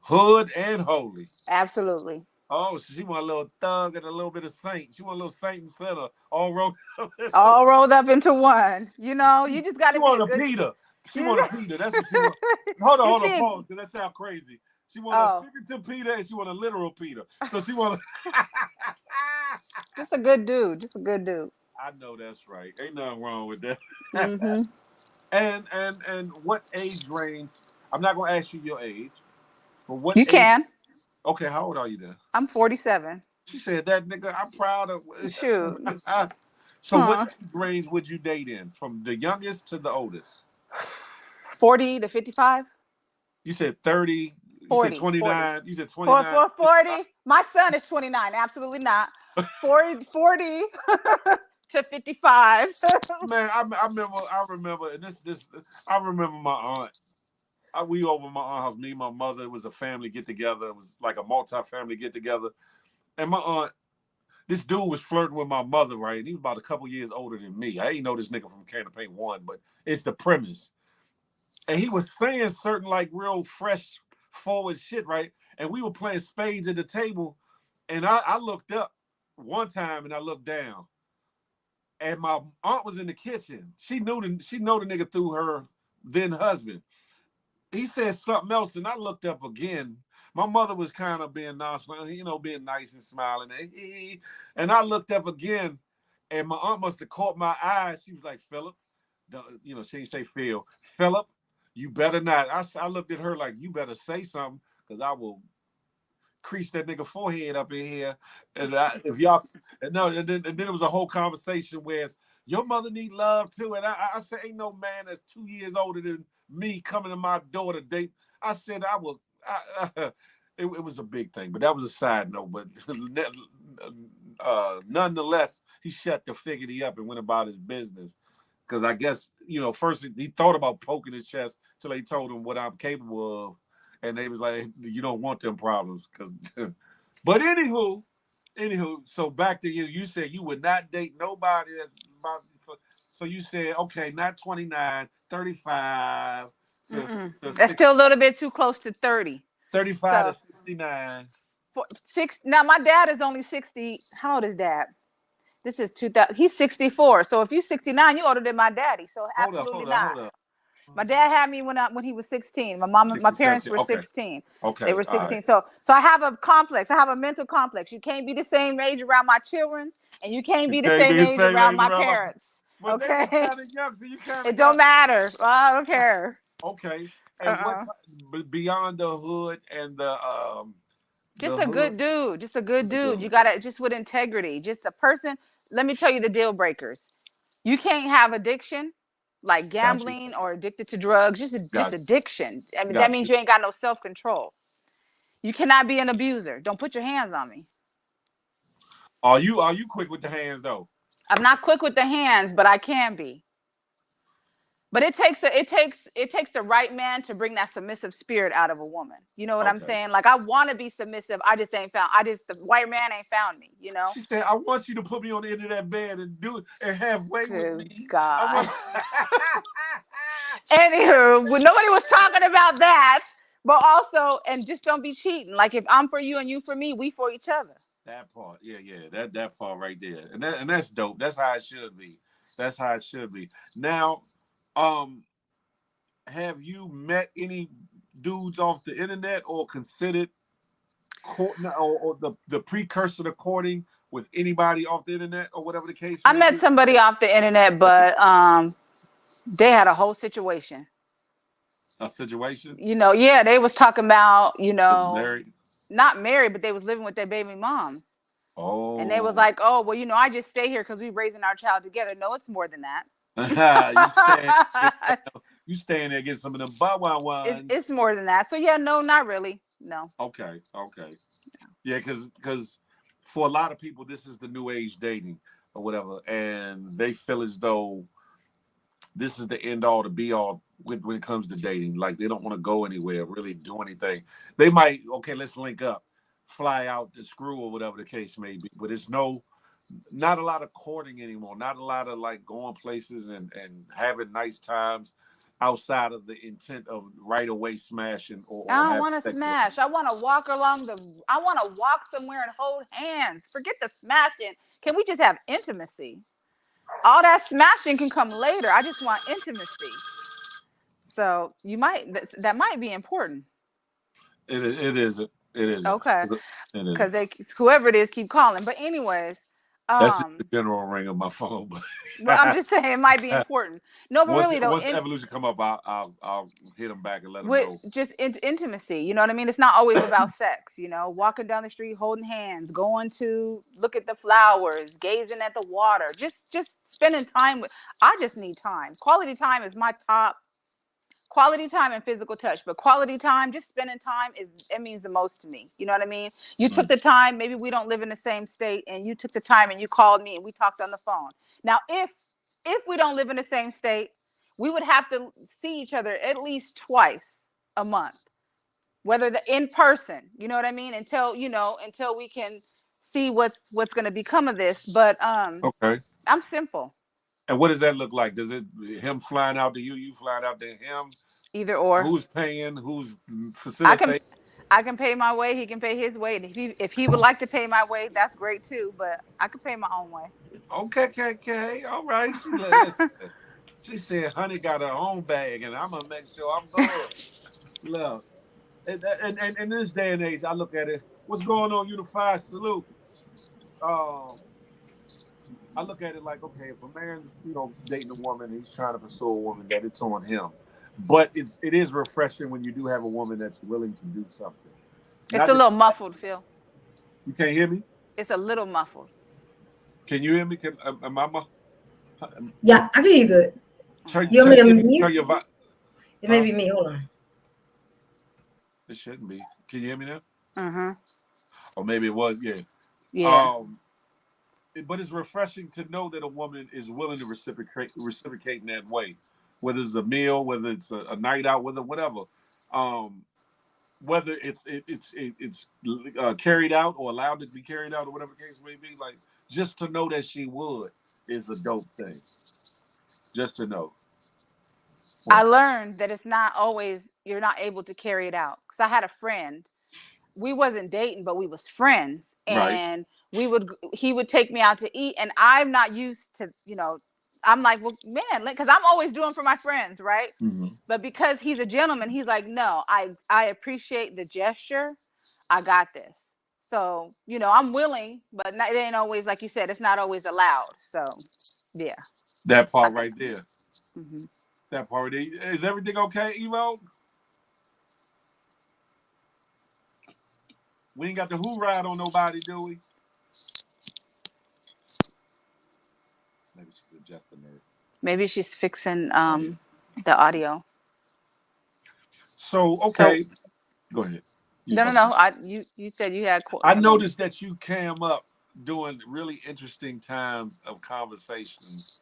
Hood and holy. Absolutely. Oh, so she want a little thug and a little bit of saint. She want a little saint and sinner all rolled up. All rolled up into one. You just got to be a Peter. She want a Peter. That's what she want. Hold on, pause. That sounds crazy. She want a figurative Peter and she want a literal Peter. So she want just a good dude. I know that's right. Ain't nothing wrong with that. Mm-hmm. And what age range? I'm not gonna ask you your age, but what you age? Can. Okay, how old are you then? I'm 47. She said that, nigga. I'm proud of. Shoot. So what range would you date in, from the youngest to the oldest? 40 to 55. You said 30. You 40, said 29. 40. You said 29. 40. My son is 29. Absolutely not. 40 to 55. Man, I remember, and this. I remember my aunt. We over my aunt's house. Me and my mother. It was a family get together. It was like a multi-family get together. And my aunt, this dude was flirting with my mother, right? And he was about a couple years older than me. I ain't know this nigga from Can of Paint 1, but it's the premise. And he was saying certain like real fresh, forward shit, right? And we were playing spades at the table, and I looked up one time and I looked down, and my aunt was in the kitchen. She know the nigga through her then husband. He said something else, and I looked up again. My mother was kind of being nonchalant, being nice and smiling. And I looked up again, and my aunt must have caught my eye. She was like, Philip, she didn't say Phil. Philip, you better not. I looked at her like, you better say something, because I will crease that nigga forehead up in here. And then it was a whole conversation where your mother need love too. And I said, ain't no man that's 2 years older than me coming to my door to date. I said I will. It was a big thing, but that was a side note. But nonetheless, he shut the figgity up and went about his business. Because I guess, first he thought about poking his chest till they told him what I'm capable of. And they was like, you don't want them problems. But anywho, so back to you. You said you would not date nobody that's about, so you said, okay, not 29, 35. That's still a little bit too close to 30. 35 to 69. Now, my dad is only 60. How old is dad? This is 2000. He's 64. So if you're 69, you're older than my daddy. So absolutely not. Hold up. My dad had me when he was 16. My parents were 16. Okay. They were 16. Right. So I have a complex. I have a mental complex. You can't be the same age around my children, and you can't be the same age around my parents. Okay. It don't matter. I don't care. Okay. And what beyond the hood and the just a good dude. Just a good dude. You gotta just with integrity. Just a person. Let me tell you the deal breakers. You can't have addiction, like gambling or addicted to drugs. Just addiction. I mean, that means you ain't got no self-control. You cannot be an abuser. Don't put your hands on me. Are you quick with the hands though? I'm not quick with the hands, but I can be. But it takes the right man to bring that submissive spirit out of a woman. You know what I'm saying? Like, I want to be submissive. The white man ain't found me, She said, I want you to put me on the end of that bed and do it and halfway with me. God. Anywho, nobody was talking about that. But also, and just don't be cheating. Like, if I'm for you and you for me, we for each other. That part. Yeah. That part right there. And that's dope. That's how it should be. Now, have you met any dudes off the internet or considered courting or the precursor to courting with anybody off the internet or whatever the case? I met somebody off the internet, but they had a whole situation. A situation? They was talking about, married? Not married, but they was living with their baby moms. Oh. And they was like, oh, well, I just stay here because we raising our child together. No, it's more than that. You staying there getting some of them bow wow ones. It's more than that. So no, not really. No. Okay. Yeah, because for a lot of people, this is the new age dating or whatever, and they feel as though this is the end all to be all when it comes to dating. Like, they don't want to go anywhere, really do anything. They might, let's link up, fly out to screw or whatever the case may be, but it's not a lot of courting anymore. Not a lot of like going places and having nice times outside of the intent of right away smashing or I don't want to smash. I want to walk I want to walk somewhere and hold hands. Forget the smashing. Can we just have intimacy? All that smashing can come later. I just want intimacy. So that might be important. It is. Okay. Because whoever it is keep calling. But anyways, That's just the general ring of my phone. Well, I'm just saying it might be important. No, but once really though, once evolution come up, I'll hit them back and let them with know. just intimacy, you know what I mean? It's not always about sex, you know, walking down the street, holding hands, going to look at the flowers, gazing at the water, just spending time with. I just need time. Quality time is my top. Quality time and physical touch, but quality time, just spending time, it means the most to me. You know what I mean? You took the time. Maybe we don't live in the same state, and you took the time and you called me and we talked on the phone. Now, if we don't live in the same state, we would have to see each other at least twice a month, whether the in person. You know what I mean? Until we can see what's going to become of this. But Okay. I'm simple. And what does that look like? Does it him flying out to you, you flying out to him? Either or. Who's paying? Who's facilitating? I can pay my way. He can pay his way. And if he would like to pay my way, that's great too. But I can pay my own way. Okay. All right. She said, "Honey got her own bag, and I'm gonna make sure I'm good." Look, and in this day and age, I look at it. What's going on? Unified salute. I look at it like, okay, if a man's, dating a woman, and he's trying to pursue a woman, that it's on him. But it is refreshing when you do have a woman that's willing to do something. It's a little muffled, Phil. You can't hear me? It's a little muffled. Can you hear me? Am I? Yeah, I can hear you good. Turn your volume. It may be me. Hold on. It shouldn't be. Can you hear me now? Mm-hmm. Or maybe it was. Yeah. Yeah. But it's refreshing to know that a woman is willing to reciprocate in that way, whether it's a meal, whether it's a night out, whatever, whether it's carried out or allowed to be carried out or whatever the case may be. Like, just to know that she would is a dope thing. Just to know. I learned that it's not always you're not able to carry it out. Because I had a friend. We wasn't dating, but we was friends, and he would take me out to eat, and I'm not used to, I'm like, well, man, because I'm always doing for my friends, right? Mm-hmm. But because he's a gentleman, he's like, no, I appreciate the gesture. I got this. So, I'm willing, but it ain't always, like you said, it's not always allowed. So, yeah. That part right there. Mm-hmm. That part right there. Is everything okay, Evo? We ain't got the who ride on nobody, do we? Maybe she could adjust the nerve. Maybe she's fixing the audio. So, okay. Go ahead. No. You said you had. I noticed that you came up during really interesting times of conversations.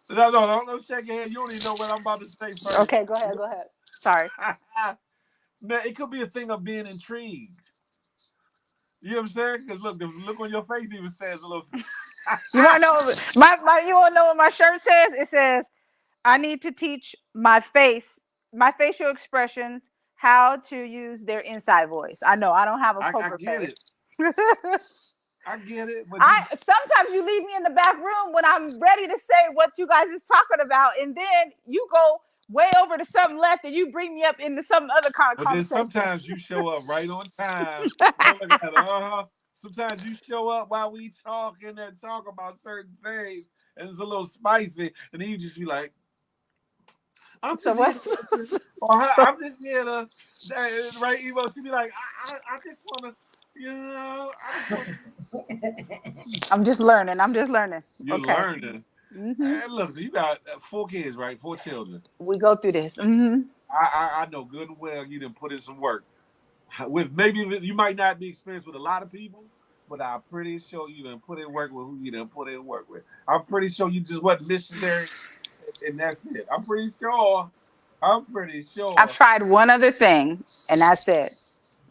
No, don't shake your head. You don't even know what I'm about to say first. Okay, go ahead. Sorry. Man, it could be a thing of being intrigued. You know what I'm saying? Because look, the look on your face even says a little. You want to know you want to know what my shirt says? It says, "I need to teach my facial expressions, how to use their inside voice." I know I don't have a poker face. I get it. But sometimes you leave me in the back room when I'm ready to say what you guys is talking about, and then you go way over to something left, and you bring me up into some other kind of conversation. Then sometimes you show up right on time. Sometimes you show up while we talking and talk about certain things, and it's a little spicy, and then you just be like, I'm just here to, right, Evo? She be like, I just want to, I'm just learning. You're okay. learning. Mm-hmm. Hey, look, you got 4 kids, right? 4 children. We go through this. Mm-hmm. I know good and well you didn't put in some work. Maybe you might not be experienced with a lot of people, but I'm pretty sure you didn't put in work with who you didn't put in work with. I'm pretty sure you just wasn't missionary, and that's it. I'm pretty sure. I've tried one other thing, and that's it.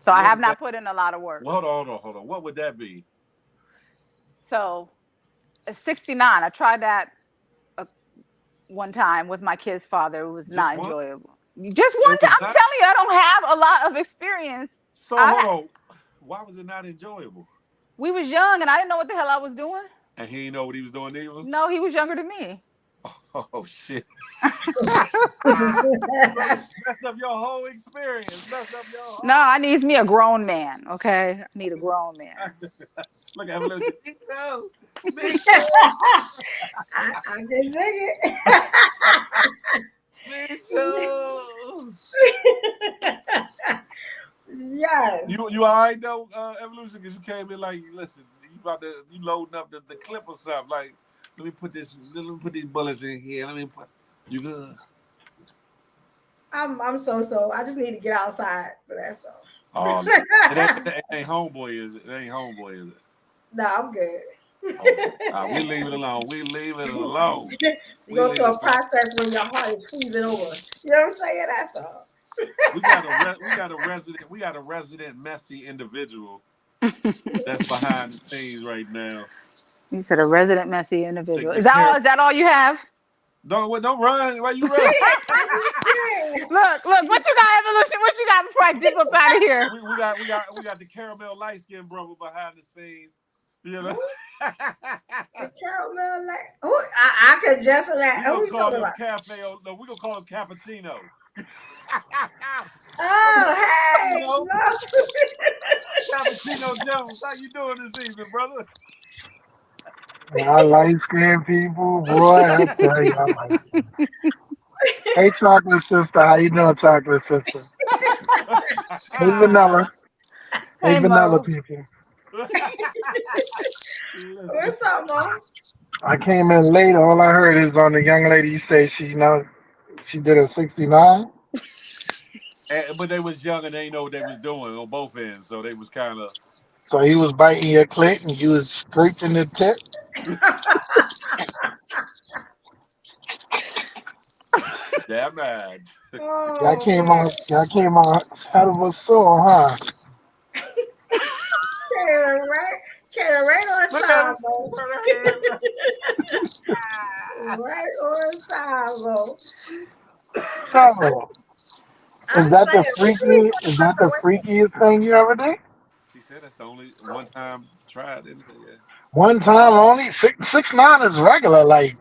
So I have not put in a lot of work. Well, hold on. What would that be? So, 69. I tried that one time with my kid's father. It was not enjoyable. Just one time. I'm telling you, I don't have a lot of experience. So, hold on. Why was it not enjoyable? We was young, and I didn't know what the hell I was doing. And he didn't know what he was doing either? No, he was younger than me. Oh, shit. Messed up your whole experience. Messed up your whole. No, I needs me a grown man. Okay, I need a grown man. Look at Evolution. Me too. Me too. I can dig it. Me too. Yes. You all right though, Evolution? Because you came in like, listen, you loading up the clip or something. Like, let me put these bullets in here. You good? I'm so. I just need to get outside. So that's all. It ain't homeboy, is it? It ain't homeboy, is it? No, I'm good. We leave it alone. We leave it alone. You go through a process when your heart is freezing over. You know what I'm saying? That's all. We got a resident messy individual that's behind the scenes right now. You said a resident messy individual. Is that all you have? Don't run. Why you run? Look, what you got, Evolution? What you got before I dip up out of here? We got the caramel light skinned brother behind the scenes. You know? The caramel light. I could just imagine. Who you talking about? No, we're gonna call him Cappuccino. Oh, hey! You know? Cappuccino Jones, how you doing this evening, brother? I light skinned people, boy. I tell you, I light skinned. Hey, chocolate sister, how you doing, chocolate sister? Hey, vanilla. Hey, vanilla Mo. people. What's up, Mom? I came in late. All I heard is on the young lady. You say she did a 69. But they was young and they didn't know what they was doing on both ends, so they was kind of. So he was biting your clit and you was scraping the tip. Damn mad. Oh, Y'all came on head of a sore, huh? Came right on Look time, at bro. Right on time, bro. So, I'm is that the saying, what you mean for the freakiest thing you ever did? She said that's the only one time tried, isn't it? Yeah. One time only. 6'9" is regular. Like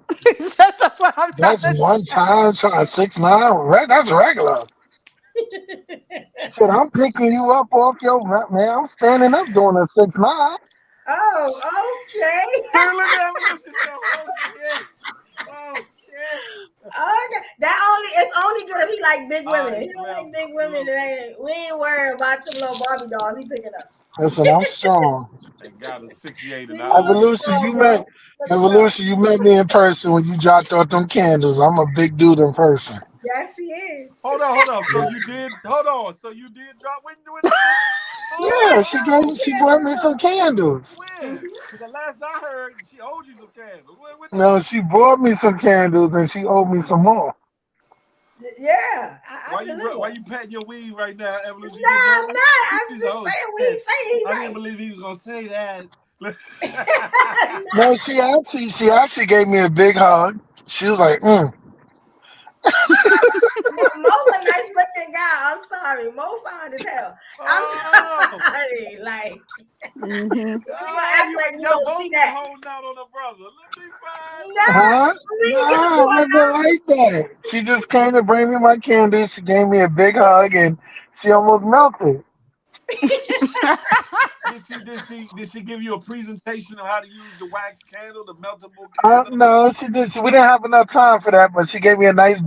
That's what I'm trying that's to one time try 6'9". That's regular. Shit, I'm picking you up off your man. I'm standing up doing a 6'9". Oh, okay. Look at Evolution. Oh shit. Oh shit. Okay. It's only good if he like big women. He don't like big women. We ain't worried about them little Barbie dolls he picking up. Listen, I'm strong. They got a 68 and You I look Evolution, strong, bro. You met me in person when you dropped off them candles. I'm a big dude in person. Yes, he is. Hold on. So Yeah, you did drop when yeah, she Yeah, brought me some candles. when? Because the last I heard, she owed you some candles. No, she brought me some candles and she owed me some more. Yeah, I Why you patting your weed right now, Evolution? Nah, I'm not. I'm just saying what he's saying. I didn't believe he was gonna say that. No, she actually gave me a big hug. She was like, Mo's a nice looking guy. I'm sorry. Mo fine as hell. I'm sorry. Like, Mm-hmm. act like we don't see that. Holding out on a brother. Let me find. huh? We No, get it into it wasn't like that. She just came to bring me my candy. She gave me a big hug and she almost melted. Did she give you a presentation on how to use the wax candle, the meltable candle? No, we didn't have enough time for that, but she gave me a nice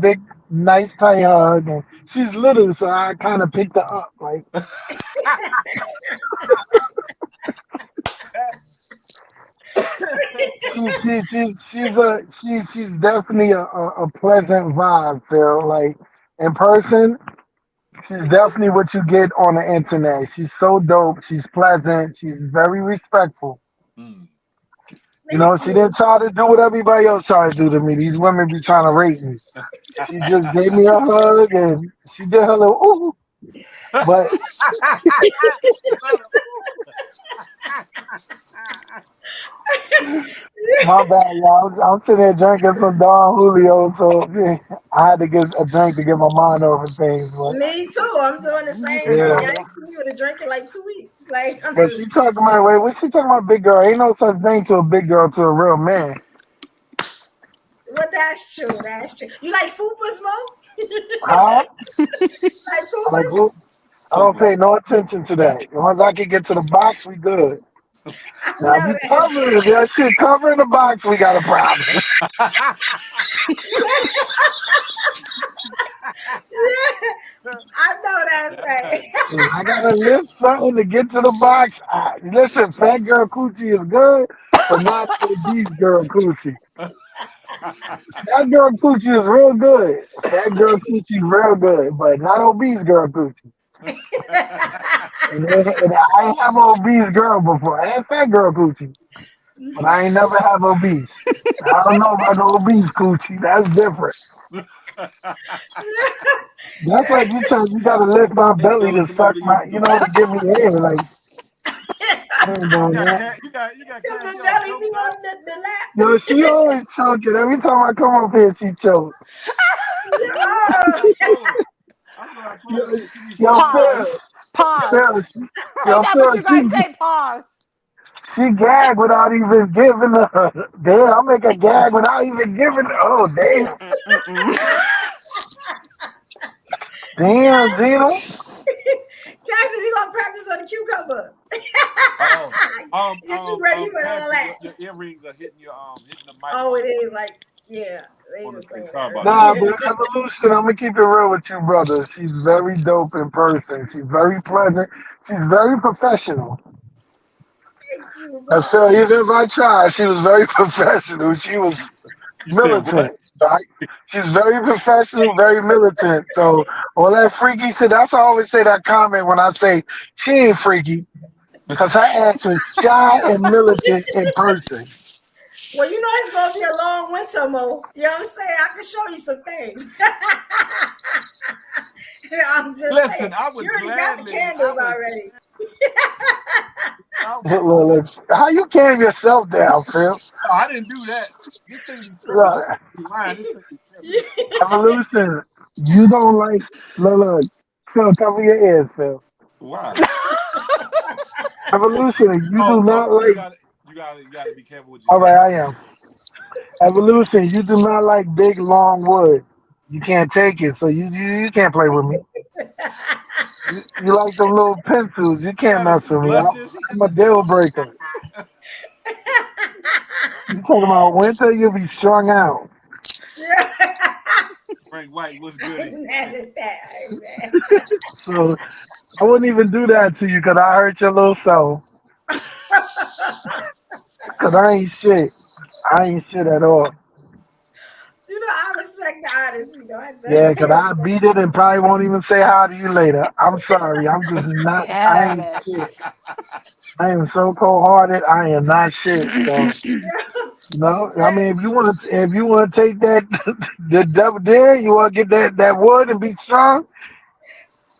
tight hug. And she's little, so I kind of picked her up. Like, she's definitely a pleasant vibe, Phil. Like, in person, she's definitely what you get on the internet. She's so dope. She's pleasant. She's very respectful. Hmm. You know, she didn't try to do what everybody else tried to do to me. These women be trying to rape me. She just gave me a hug and she did her little ooh. But my bad, y'all. I'm sitting there drinking some Don Julio, so yeah, I had to get a drink to get my mind over things. But Me too. I'm doing the same thing. yeah. I ain't seen you to drink in like 2 weeks. Like, I'm But she just, talking about wait, what she talking about big girl? Ain't no such thing to a big girl to a real man. well, that's true. That's true. You like fupas, Mo? Huh? Like Like Toothbrush? who? I don't pay no attention to that. Once I can get to the box, we good. I Now know if you that. cover if that shit covering the box, we got a problem. I know that's right. Shit, I gotta lift something to get to the box. Listen, fat girl coochie is good, but not obese girl coochie. Fat girl coochie is real good. Fat girl coochie real good, but not obese girl coochie. And I ain't have an obese girl before. I had fat girl coochie, but I ain't never have obese. I don't know about no obese coochie. That's different. That's like you gotta lift my Hey, belly Phil, to come over suck to my, YouTube. to give me air. Like, I ain't You doing got that. cat. You got Cause cat. the You all belly be choked up. on the lap. Yo, she always choking. Every time I come up here, she choke. That's what Oh, I told her. That's what I Yo, told her. I said she be yo, choking up. Pause. Phil, Pause. Phil, Ain't that what Phil, you guys say? Pause. she gag without even giving her. Damn, I make a gag without even giving. Oh, damn, damn, Gina. Cassie, we gonna practice on the cucumber. Oh, Get you ready for all Cassie, that. your earrings are hitting hitting the mic Oh, it is like, yeah, they on the just thing. saying Sorry about that. Nah, but Evolution, I'm gonna keep it real with you, brother. She's very dope in person. She's very pleasant. She's very professional. Thank you, I bro. feel even if I tried, she was very professional. She was You said what? militant. Right? She's very professional, very militant. So all that freaky shit, that's why I always say that comment when I say she ain't freaky, because her ass is shy and militant in person. Well, you know it's gonna be a long winter, Mo. You know what I'm saying? I can show you some things. I'm just saying. Listen, I She would already got the gladly. I candles would. already. I, Look, look, how you calm yourself down, Phil? no, I didn't do that. This thing be tripping. Look, You lying. This thing be tripping. Evolution, you don't like, look, Phil, cover your ears, Phil. Why? Evolution, you Oh do no, not you like, got to you got to be careful what you all say. right, I am. Evolution, you do not like big, long wood. You can't take it, so you can't play with me. You like them little pencils. You Look can't at her. mess She with me. blushes. I'm a deal breaker. You talking about winter, you'll be strung out. Frank White, what's I good? ain't mad at that. I ain't mad. So I wouldn't even do that to you because I hurt your little soul. Because I ain't shit. I ain't shit at all. You know, I respect the honesty, though. I Yeah, definitely because I respect beat it and probably won't even say hi to you later. I'm sorry. I'm just not, I Damn ain't it. shit. I am so cold hearted. I am not shit. So, I mean, if you want to take that, the devil there, you want to get that wood and be strong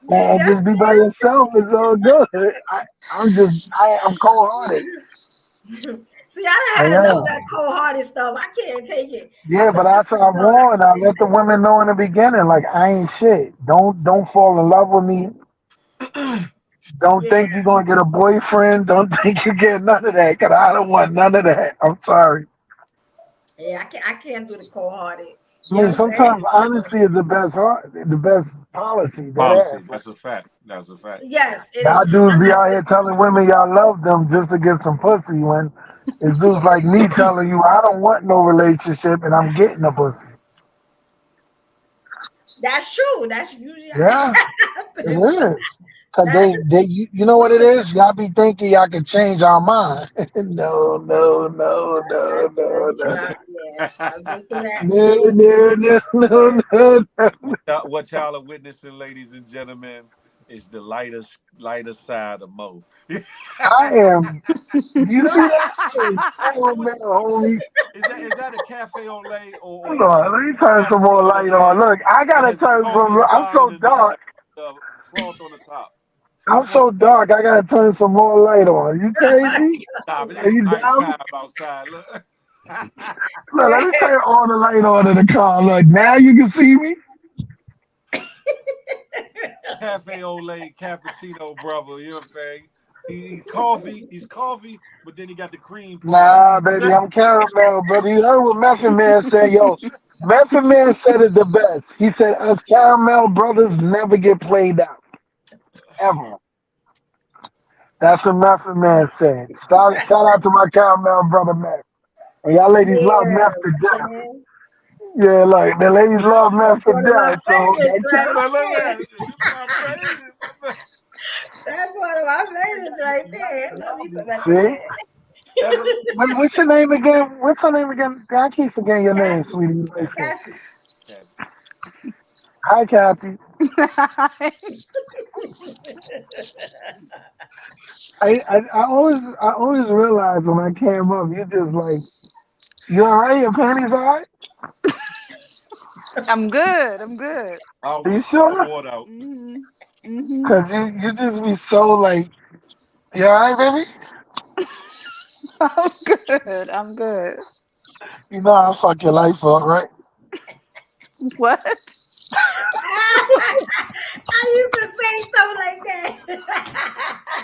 the and just be by yourself, it's all good. I'm cold hearted. devil. See, I I done had enough of am. that cold hearted stuff. I can't take it. Yeah, I'm a but that's what sensitive I girl. I warned. I can't. let the women know in the beginning, like I ain't shit. Don't fall in love with me. Don't Yeah, think you're gonna get a boyfriend. Don't think you get none of that. Cause I don't want none of that. I'm sorry. yeah, I can't do the cold hearted. I You know mean, what I'm saying? sometimes honesty is the best policy. That Policy. ass. Like, That's a fact. That's a fact. Yes, it is. y'all dudes be Unless out here telling women y'all love them just to get some pussy. When it's dudes like me telling you I don't want no relationship and I'm getting a pussy. that's true. That's usually Yeah, it is. Cause that's you know what it is? Y'all be thinking y'all can change our mind. No, no, no, no, no, that's true. no. Yeah, I've been through that. No, no, no, no, no, no. What y'all are witnessing, ladies and gentlemen, is the lighter side of Mo. I am. You see that? I am so mad, homie. Is that a cafe au lait Hold or on, let me a turn some more cappuccino light on. Look, I that gotta has the turn foam some. on the I'm so bottom and dark. the froth on the top? I'm Which one? so dark. I gotta turn some more light on. You crazy? Stop it! Are It's you dumb? nighttime outside. Look, Look, let me turn all the light on in the car. Look, now you can see me. cafe au lait, cappuccino, brother. You know what I'm saying? He's coffee. He's coffee, but then he got the cream part. Nah, baby, I'm caramel. But you heard what Method Man said, yo. Method Man said it the best. He said, us caramel brothers never get played out. Ever. That's what Method Man said. Shout out to my caramel brother, Meth. And y'all ladies love Yeah, meth to death. man. Yeah, like the ladies love meth That's to one of my death. So favorites right Look, there. this is my favorite. That's one of my favorites right there. Love me some Method see? Man. Wait, what's your name again? What's her name again? I keep forgetting your name, Cassie. sweetie. You say so. Cassie. Hi, Kathy. I always realize when I came up, you just like, you all right? Your panties all right? I'm good. I'm good. Are you Always sure? poured out. Cause you just be so like, you all right, baby? I'm good. I'm good. You know I fuck your life up, right? What? I used to say stuff like that.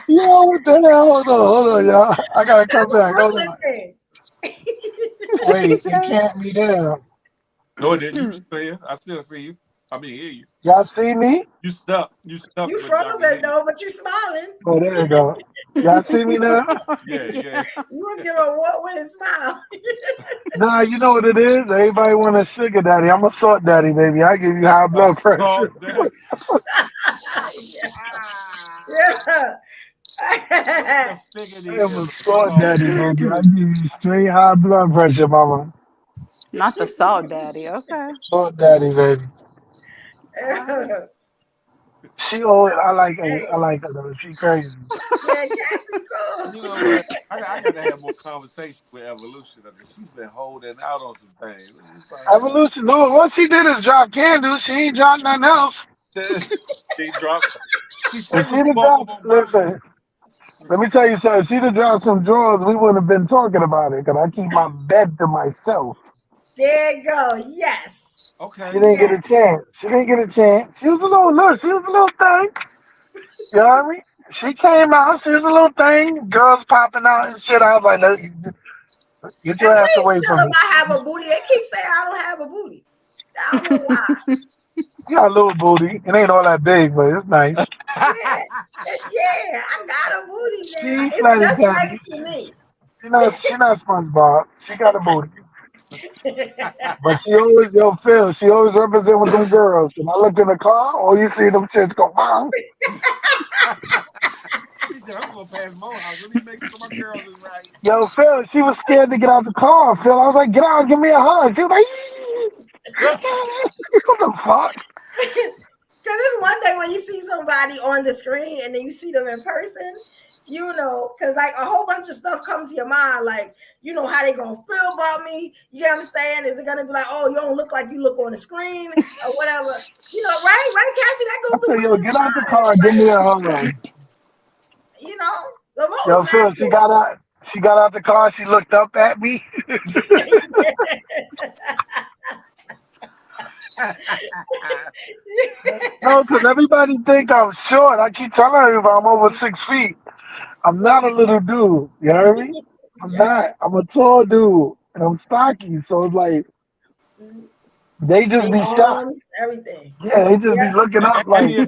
Yo, what the hell? Hold on, y'all. I gotta come That's a back. Hold Brooklyn on. thing. What you Wait, it say? can't be them. No, it didn't. You see you. I still see you. I mean, hear you. Y'all see me? You stuck. You stuck, You but I can hear frozen you. though, but you smiling. Oh, there you go. Y'all see me now? Yeah, yeah. You was giving a award-winning smile. Nah, you know what it is? Everybody want a sugar daddy. I'm a salt daddy, baby. I give you high A blood pressure. salt daddy. Yeah. The I figure am is a salt salt daddy, daddy. baby. I give you straight high blood pressure, mama. Not the salt daddy. Okay. Salt daddy, baby. All right. She always, I like her. I Hey, like her though. She crazy. yeah, Cassie cool. You know what? I got to have more conversation with Evolution because she's been holding out on some things. What you find Evolution, no, what she did is drop candles. She ain't dropped nothing else. out? She dropped. She If say she'd was have dropped, multiple verses. listen, let me tell you something. If she'd have dropped some drawers, we wouldn't have been talking about it because I keep my bed to myself. There you go. Yes. She Okay. didn't get Yes. a chance. She didn't get a chance. She was a little look. She was a little thing. You know what I mean? She came out. She was a little thing. Girls popping out and shit. I was like, no, get And your ass please away tell from them me. I have a booty. They keep saying I don't have a booty. I don't know why. You got a little booty. It ain't all that big, but it's nice. Yeah. Yeah, I got a booty now. She's It's nice, just Daddy. right to me. She not SpongeBob. She got a booty. But she always, yo, Phil, she always represent with them girls. When I look in the car, all you see them chicks go, bang. He said, I'm going to pass my house. Let me make sure my girls is right. Yo, Phil, she was scared to get out the car, Phil. I was like, get out, give me a hug. She was like, what the fuck? Because it's one thing when you see somebody on the screen and then you see them in person, you know, because like a whole bunch of stuff comes to your mind, like, you know, how they going to feel about me. You get what I'm saying? Is it going to be like, oh, you don't look like you look on the screen or whatever? You know, right? Right, Cassie? That I goes through said, yo, women's get out the mind. car, give me a hug. You know, the Yo, most Phil, she got out the car, she looked up at me. No, because everybody think I'm short. I keep telling everybody I'm over 6 feet. I'm not a little dude. You hear me? I'm not. I'm a tall dude. And I'm stocky. So it's like, they They just be shocked. arms, everything. Yeah, they just be Yeah. looking up And like, he a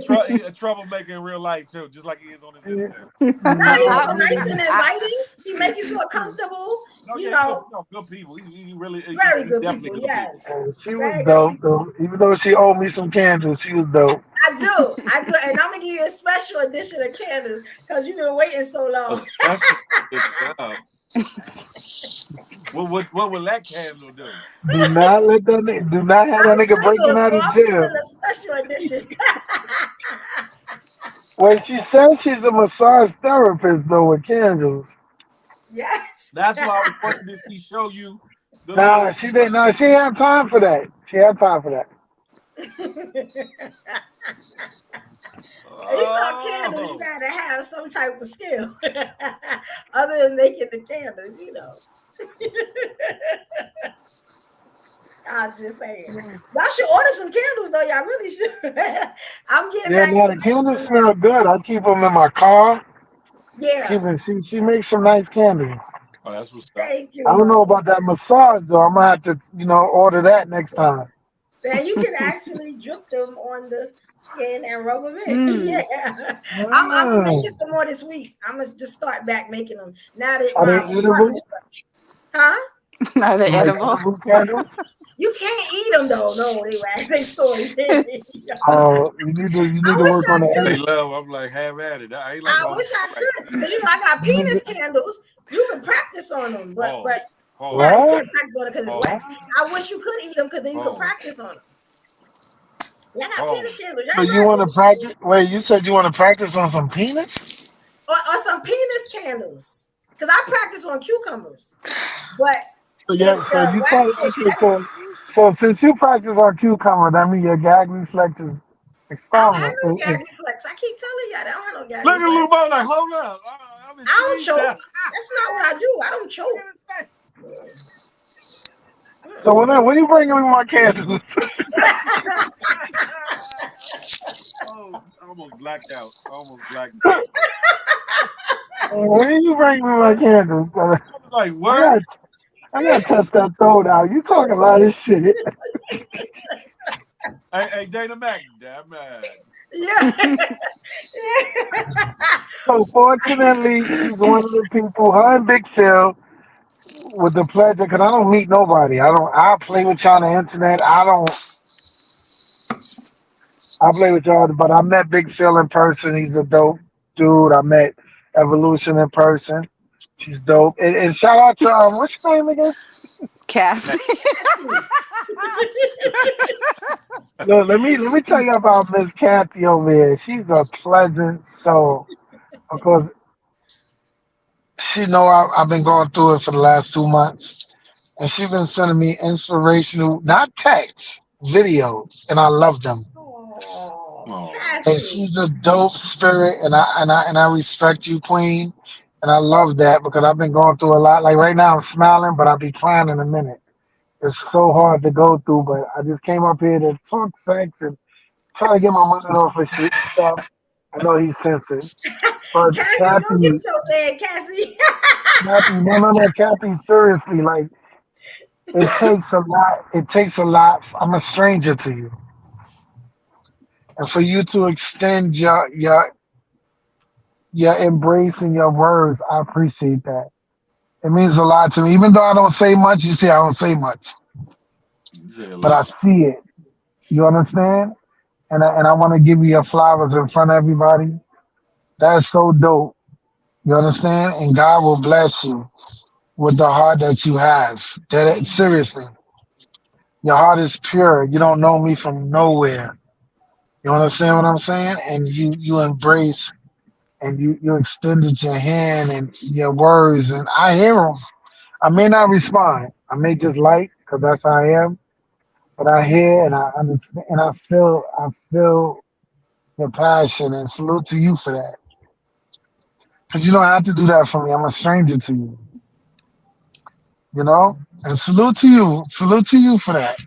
troublemaker in real life, too, just like he is on his yeah, internet. No, he's so nah, nice and I, inviting. He make you feel comfortable. No, You yeah, he know, good people. He really, very he good definitely people. good Yes, people. she was very good dope, people. though. Even though she owed me some candles, she was dope. I do, and I'm gonna give you a special edition of candles because you've been waiting so A long. special job. What will that candle do? Do not have that I'm nigga breaking single, out so of I'm jail. giving a special edition. When she says she's a massage therapist, though, with candles. Yes. That's why I was wondering if he show you the Nah, little. she didn't. Nah, she ain't have time for that. She had time for that. You saw candles, you Oh, gotta have some type of skill other than making the candles, you know. I'm just saying. Y'all should order some candles though. Y'all really should. I'm getting Yeah, back no, to the candles making them smell now. good. I keep them in my car. Yeah. She makes some nice candles. Oh, that's what's up. Thank you, I don't know Mom. about that massage though. I'm gonna have to, order that next time. Then you can actually drip them on the skin and rub them in. Mm. Yeah. I'm gonna make it Mm. some more this week. I'm gonna just start back making them now that Are my they apartment edible? is up. Huh? Are they You make edible? edible candles? You can't eat them though. No, they wax. They store. You can't eat 'em. Oh, you I need to wish work I on the Say could. edit. love. I'm like, have at it. I ain't like I all wish I like could, because I got You need penis to, candles. You can practice on them, but pause. yeah, you Pause. what? can't practice on it because it's Pause. wax. I wish you could eat them because then you could Pause. practice on them. Y'all got penis Pause. candles. Y'all So you might want be to practice? Wait, you said you want to practice on some peanuts? or some penis candles because I practice on cucumbers, but So if yeah, so the you wax tell is okay, so since you practice on cucumber, that means your gag reflex is I strong. know gag reflex. I keep telling y'all that I don't have no gag Look at reflex. Lou Mo like, hold up. I'm I don't intrigued now. choke. That's not what I do. I don't choke. So Mm-mm. when you bringing me my candles? Oh, I almost blacked out. I almost blacked out. When you bringing me my candles? 'Cause I was like, I what? got I gotta test that throat out. You talking a lot of shit. Hey, Dana Mac, damn man. Yeah. So fortunately, she's one of the people. Her and Big Phil with the pleasure, because I don't meet nobody. I don't. I play with y'all on the internet. I don't. I play with y'all, but I met Big Phil in person. He's a dope dude. I met Evolution in person. She's dope. And shout out to what's your name again? Cassie. Look, let me tell you about Miss Kathy over here. She's a pleasant soul because she know I've been going through it for the last 2 months, and she's been sending me inspirational, not texts, videos, and I love them. Oh, Oh, And Cassie. she's a dope spirit, and I respect you, Queen, and I love that because I've been going through a lot. Like right now, I'm smiling, but I'll be crying in a minute. It's so hard to go through, but I just came up here to talk sex and try to get my mind off of shit stuff. I know he's censored, but Cassie, go get Kathy, your man, Cassie. Kathy, no, Kathy, seriously, like it takes a lot. It takes a lot. I'm a stranger to you, and for you to extend your embrace and your words, I appreciate that. It means a lot to me. Even though I don't say much, you see, I don't say much, you say a but I lot. see it. You understand? And I want to give you your flowers in front of everybody. That's so dope. You understand? And God will bless you with the heart that you have. Seriously, your heart is pure. You don't know me from nowhere. You understand what I'm saying? And you embrace and you extended your hand and your words, and I hear them. I may not respond. I may just like because that's how I am. But I hear and I understand and I feel your passion and salute to you for that. Because you don't have to do that for me. I'm a stranger to you. You know? And salute to you. Salute to you for that.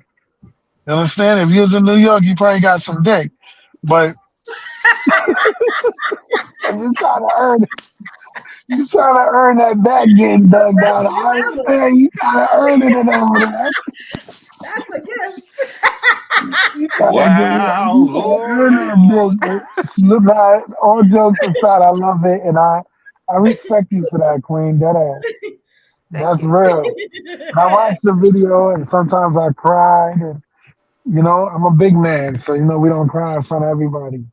You understand? If you was in New York, you probably got some dick. But you trying to earn that back getting The dug best down. gift I ever. understand you trying to earn it and all that. That's a gift. You trying to get Wow, you trying to oh earn Lord. that dick. But look, all jokes aside, I love it and I respect you for that, Queen. That ass. Thank That's you. real. And I watch the video and sometimes I cried and I'm a big man, so we don't cry in front of everybody.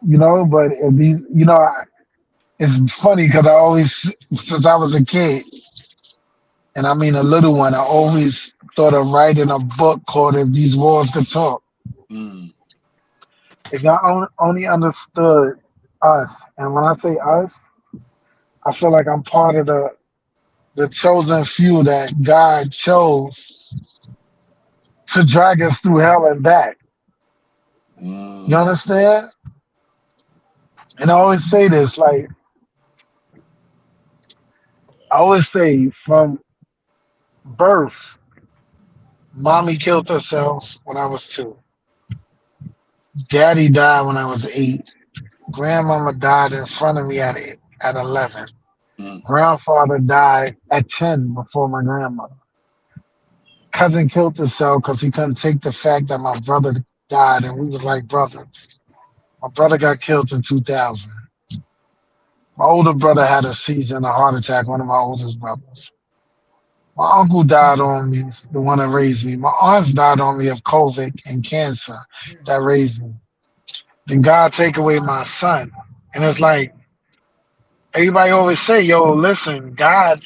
But if these it's funny because I always since I was a kid, and I mean a little one, I always thought of writing a book called If These Walls Could Talk. Mm, If y'all only understood us, and when I say us, I feel like I'm part of the chosen few that God chose to drag us through hell and back. You mm, understand? And I always say this, like I always say from birth, mommy killed herself when I was 2. Daddy died when I was 8. Grandmama died in front of me at at 11. Mm. Grandfather died at 10 before my grandmother. Cousin killed himself because he couldn't take the fact that my brother died and we was like brothers. My brother got killed in 2000. My older brother had a seizure and a heart attack, one of my oldest brothers. My uncle died on me, the one that raised me. My aunts died on me of COVID and cancer that raised me. Then God take away my son. And it's like, everybody always say, yo, listen, God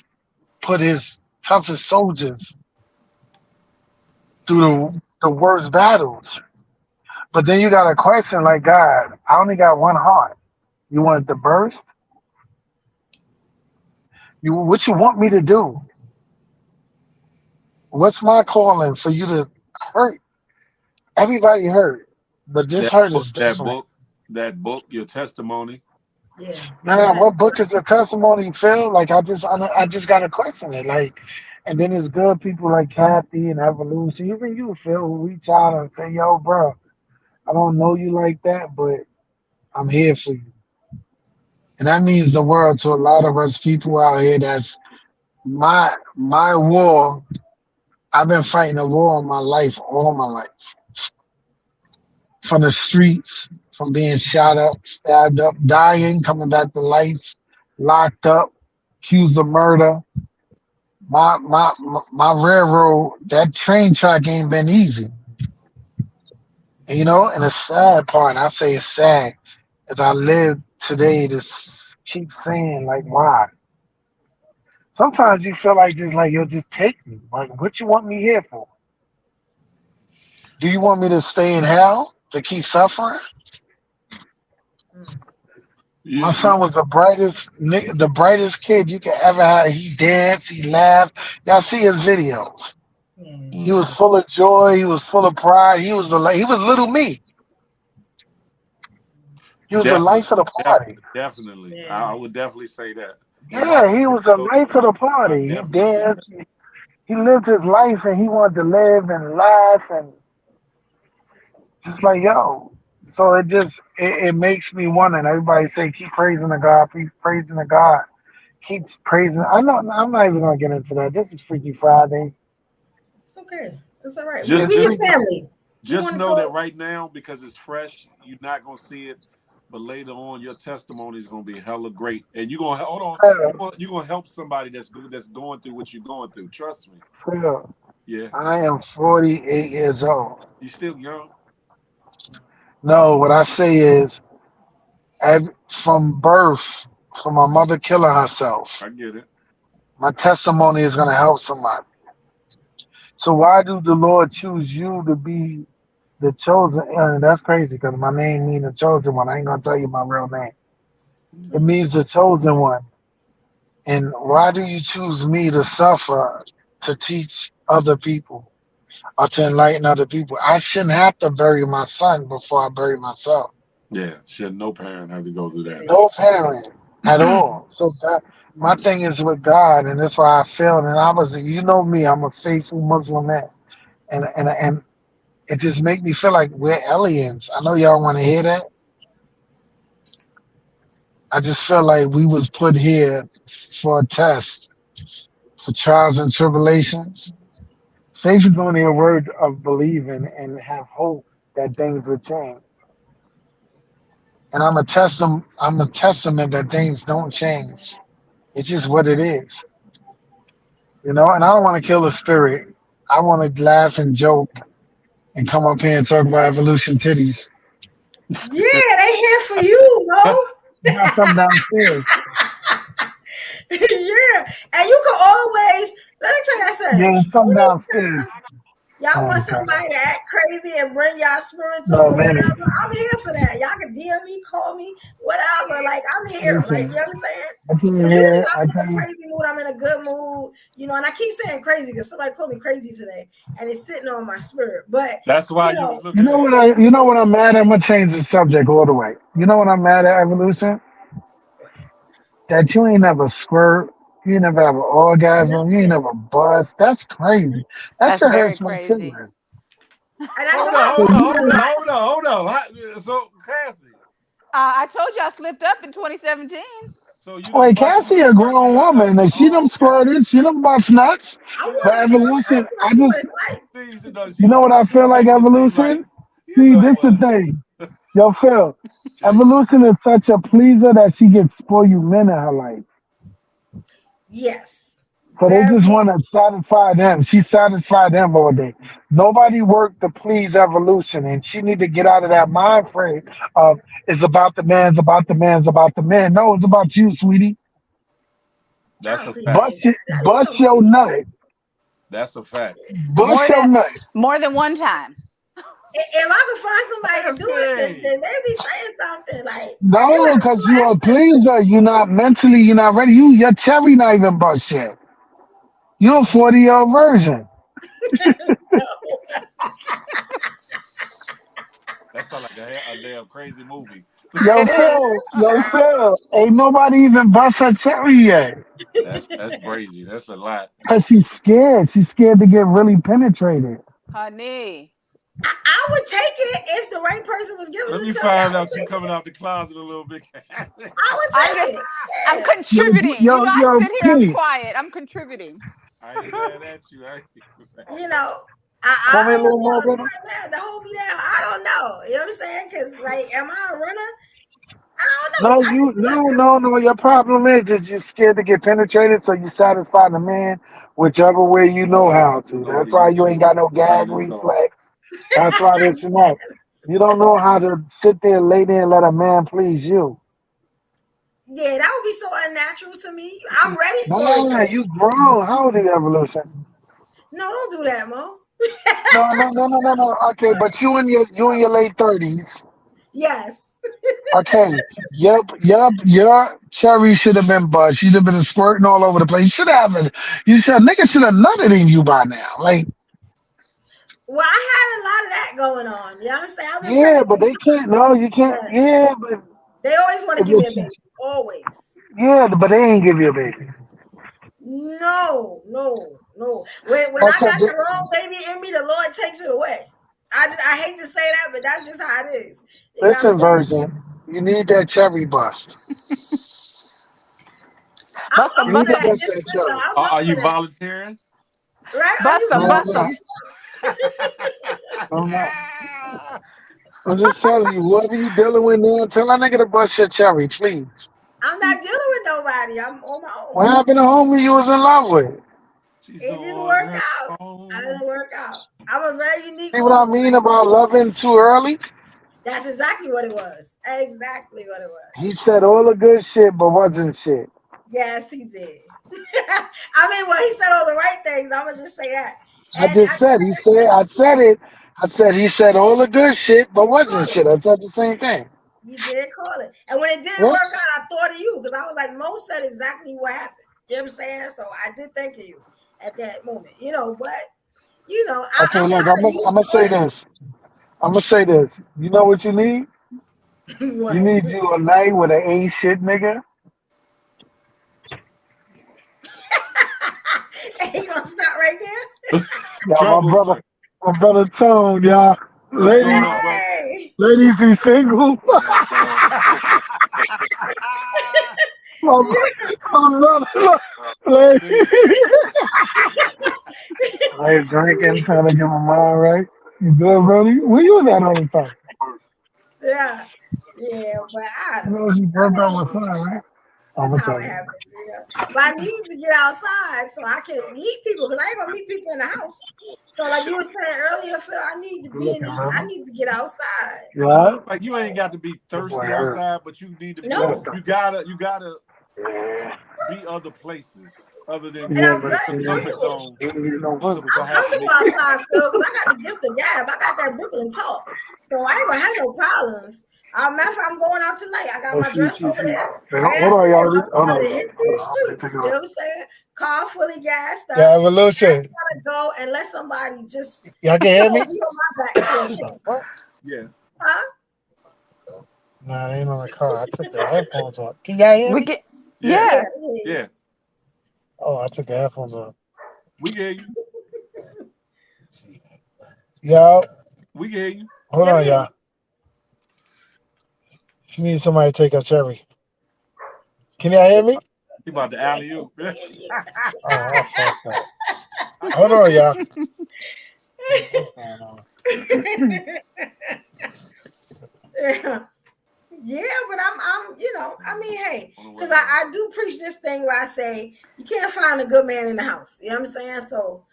put his toughest soldiers through the worst battles. But then you got a question like, God, I only got one heart. You want it to burst? What you want me to do? What's my calling for you to hurt? Everybody hurt, but this That hurt book, is that different. book, that book, your testimony. Yeah. Now, what book is the testimony, Phil? Like, I just gotta question it. Like, and then it's good people like Kathy and Evolution, even you, Phil, who reach out and say, "Yo, bro, I don't know you like that, but I'm here for you." And that means the world to a lot of us people out here. That's my war. I've been fighting a war in my life all my life, from the streets, from being shot up, stabbed up, dying, coming back to life, locked up, accused of murder. My railroad, that train track ain't been easy. And the sad part, I say it's sad, is I live today to keep saying like why. Sometimes you feel like just like, yo, just take me. Like, what you want me here for? Do you want me to stay in hell to keep suffering? My You, son was the brightest kid you could ever have. He danced, he laughed. Y'all see his videos. Yeah. He was mm, full of joy. He was full of pride. He was little me. He was the definitely, life of the party. definitely. Yeah. I would definitely say that. And Yeah, watching he was the videos, life of the I party. He definitely see that. danced. He lived his life, and he wanted to live and laugh and just like yo. So it makes me wonder. And everybody say keep praising the God, keep praising the God, keep praising. I know I'm not even gonna get into that. This is Freaky Friday. It's okay. It's all right. We Just, It's we just his Freaky. know, family. We just want to know that talk. right now, because it's fresh, you're not gonna see it. But later on, your testimony is gonna be hella great, and you're gonna hold on. Phil, You're gonna help somebody that's going through what you're going through. Trust me. Phil, Yeah, I am 48 years old. you're still young. No, what I say is, from birth, from my mother killing herself, I get it. my testimony is gonna help somebody. So why do the Lord choose you to be the chosen? That's crazy because my name means the chosen one. I ain't gonna tell you my real name. It means the chosen one. And why do you choose me to suffer to teach other people or to enlighten other people? I shouldn't have to bury my son before I bury myself. Yeah, should no parent have to go through No parent at all. So my thing is with God, and that's why I failed. And I was, me, I'm a faithful Muslim man, and it just make me feel like we're aliens. I know y'all want to hear that. I just feel like we was put here for a test, for trials and tribulations. Faith is only a word of believing and have hope that things will change. And I'm a testament that things don't change. It's just what it is. And I don't want to kill the spirit. I want to laugh and joke and come up here and talk about evolution titties. that. Yeah, they here for you, bro. You got something downstairs. Yeah, and you can always let me tell you something. Yeah, something downstairs. Y'all Oh, want okay. somebody to act crazy and bring y'all spirits up No, or man. whatever? I'm here for that. Y'all can DM me, call me, whatever. Like I'm here. Like Listen, you know what I'm saying? I came Because usually here. I'm I in a came. crazy mood. I'm in a good mood, and I keep saying crazy because somebody called me crazy today, and it's sitting on my spirit. But That's why you you was know, You looking know at. what I'm mad at? I'm gonna change the subject all the way. You know what I'm mad at, evolution? That you ain't never squirt, you ain't never have an orgasm, you ain't nothing. never bust. That's crazy. That That's shit very hurts my crazy. feelings. And I know Hold I on, So hold on, went you through a hold on, lot. hold on, hold on. So Cassie, I told you I slipped up in 2017. So you done Wait, bust some Cassie a squirt grown in woman, and she oh, done okay. squirted, she done bust nuts. I She want But done to see. I'm evolution, asking to I see what just, it's like. she done you know what I she feel done like making it seem like evolution? you See, know this the what? thing. Yo, Phil, evolution is such a pleaser that she gets spoiled you men in her life. Yes, So they just very. want to satisfy them. She satisfied them all day. Yeah. Nobody worked to please evolution, and she need to get out of that mind frame of it's about the man, it's about the man, it's about the man. No, it's about you, sweetie. I That's a fact. appreciate that. I need some Bust your pussy. nut. That's a fact. Bust your nut. More than one time. If I can find somebody to do it, Listen. then they be saying something like, "Have you No, ever because you do are access?" pleaser. You're not mentally, you're not ready. Your cherry not even bust yet. You're a 40-year-old version. That sound like a damn crazy movie. It is. Yo, Phil, ain't nobody even bust her cherry yet. That's crazy. That's a lot. Because she's scared. She's scared to get really penetrated. Honey. I would take it if the right person was giving Let me it to me. I find would out you take coming it. out the closet a little bit. I I'm would just take it. I'm Yeah. Yo, contributing. You know, I yo, sit here, I'm P, quiet. I'm contributing. I ain't mad at you. I ain't mad You at know, call me I a don't little know more, if brother. somebody mad to hold me down. I don't know. You know what I'm saying? Because like, am I a runner? I don't know. No, I just you, think no, no, no. Your problem is you're scared to get penetrated, so you satisfy the man whichever way you know how you. to. Lord, That's here why you you go. ain't got no Here gag you go. reflex. That's why this and that. You don't know how to sit there, lay there, and let a man please you. yeah, that would be so unnatural to me. I'm ready for it Nah, though. you grown. How old are you, Evolution? No, don't do that, Mo. No, no, no, no, no, no. Okay, but you in your late 30s. Yes. Okay. Your cherry should have been bust. You'd have been squirting all over the place. You should have it. You should nigga should have nutted in you by now. Like, Well, I had a lot of that going on. You know what I'm saying? I've been yeah, pregnant but 3 they can't. No, you can't. times. Yeah, but They always want to if give me a it's, baby. Always. yeah, but they ain't give you a baby. No, no, no. When I Okay, got the wrong baby in me, the Lord takes it away. I hate to say that, but that's just how it is. You know what I'm listen, saying? Virgin. You need that cherry bust. Bust I'm You 'em, need up bust to for 'em. that. bust Just that listen, cherry. I'm up Are for you that. volunteering? Right? Are Bust you 'em, No, bust I'm not. 'em. volunteering? I'm not. I'm just telling you, whoever you dealing with now, tell that nigga to bust your cherry, please. I'm not dealing with nobody. I'm on my own. What happened to homie you was in love with? She's It didn't on work her out. I own. didn't work out. I'm a very unique See what I woman. mean about loving too early? That's exactly what it was. Exactly what it was. He said all the good shit, but wasn't shit. Yes, he did. I mean, well, he said all the right things. I'm gonna just say that. I And I just think said, that he makes said, I sense. said it. I said, he said all the good shit, but You wasn't called it. shit. I said the same thing. You did call it. And when it didn't What? work out, I thought of you because I was like, Mo said exactly what happened. You know what I'm saying? So I did think of you at that moment. But Okay, I'm look, not a I'm gonna say used this. I'm gonna say this. You know what you need? to it. You What? need you a night with an ain't shit nigga. And he gonna stop right there? Yeah, Trouble. my brother Tone, y'all. What's going on, Ladies, bro? Hey. ladies, he single. my, my brother, ladies. I ain't drinking, trying to get my mind right. You good, buddy? Where you was at all the time? Yeah. Yeah, but I You don't know know. she I broke up mean, with son, right? I'm just gonna how tell it you. happens. But I need to get outside so I can meet people because I ain't gonna meet people in the house. So like you were saying earlier, Phil, I need to Good be in looking, the I brother. need to get outside. Yeah. Like you ain't got to be That boy thirsty hurt. outside, but you need to be. No. You gotta Yeah. be other places other than And Yeah, I'm but very see, the he comfort comfortable. zone didn't get no to pussy. I'm perhaps comfortable meet. outside still because I got the gift of gab. I got that Brooklyn talk. So I ain't gonna have no problems. Matter of fact, I'm going out tonight. I got Oh, my dress over see. there. Hey, Right hold after on, this, y'all. I'm about to hit these I'm gonna take streets. it You know off. what I'm saying? Car fully gassed up. Yeah, I evolution. just gotta go and let somebody just, Y'all can hear me? be on my back for a change. What? Yeah, Huh? Nah, they ain't on the car. I took the headphones off. Can y'all hear We me? get yeah, Yeah. yeah. yeah. Oh, I took the headphones off. We get you. Yo, We get you. hold Yeah, on, yeah. y'all. You need somebody to take a cherry. Can y'all hear me? He about to alley oop. Oh, I fucked up. Hold on, y'all. What's going on? Yeah. Yeah, but I mean, hey, because I do preach this thing where I say you can't find a good man in the house. You know what I'm saying? So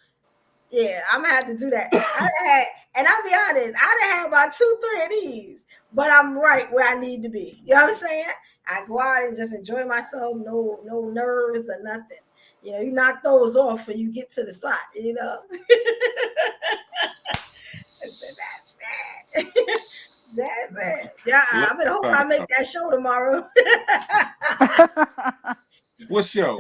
yeah, I'm gonna have to do that. And I'll be honest, I done had about 2, 3 of these, but I'm right where I need to be. You know what I'm saying? I go out and just enjoy myself, no nerves or nothing. You know, you knock those off when you get to the spot, you know. That's it. Yeah, I better hope I make that show tomorrow. What show?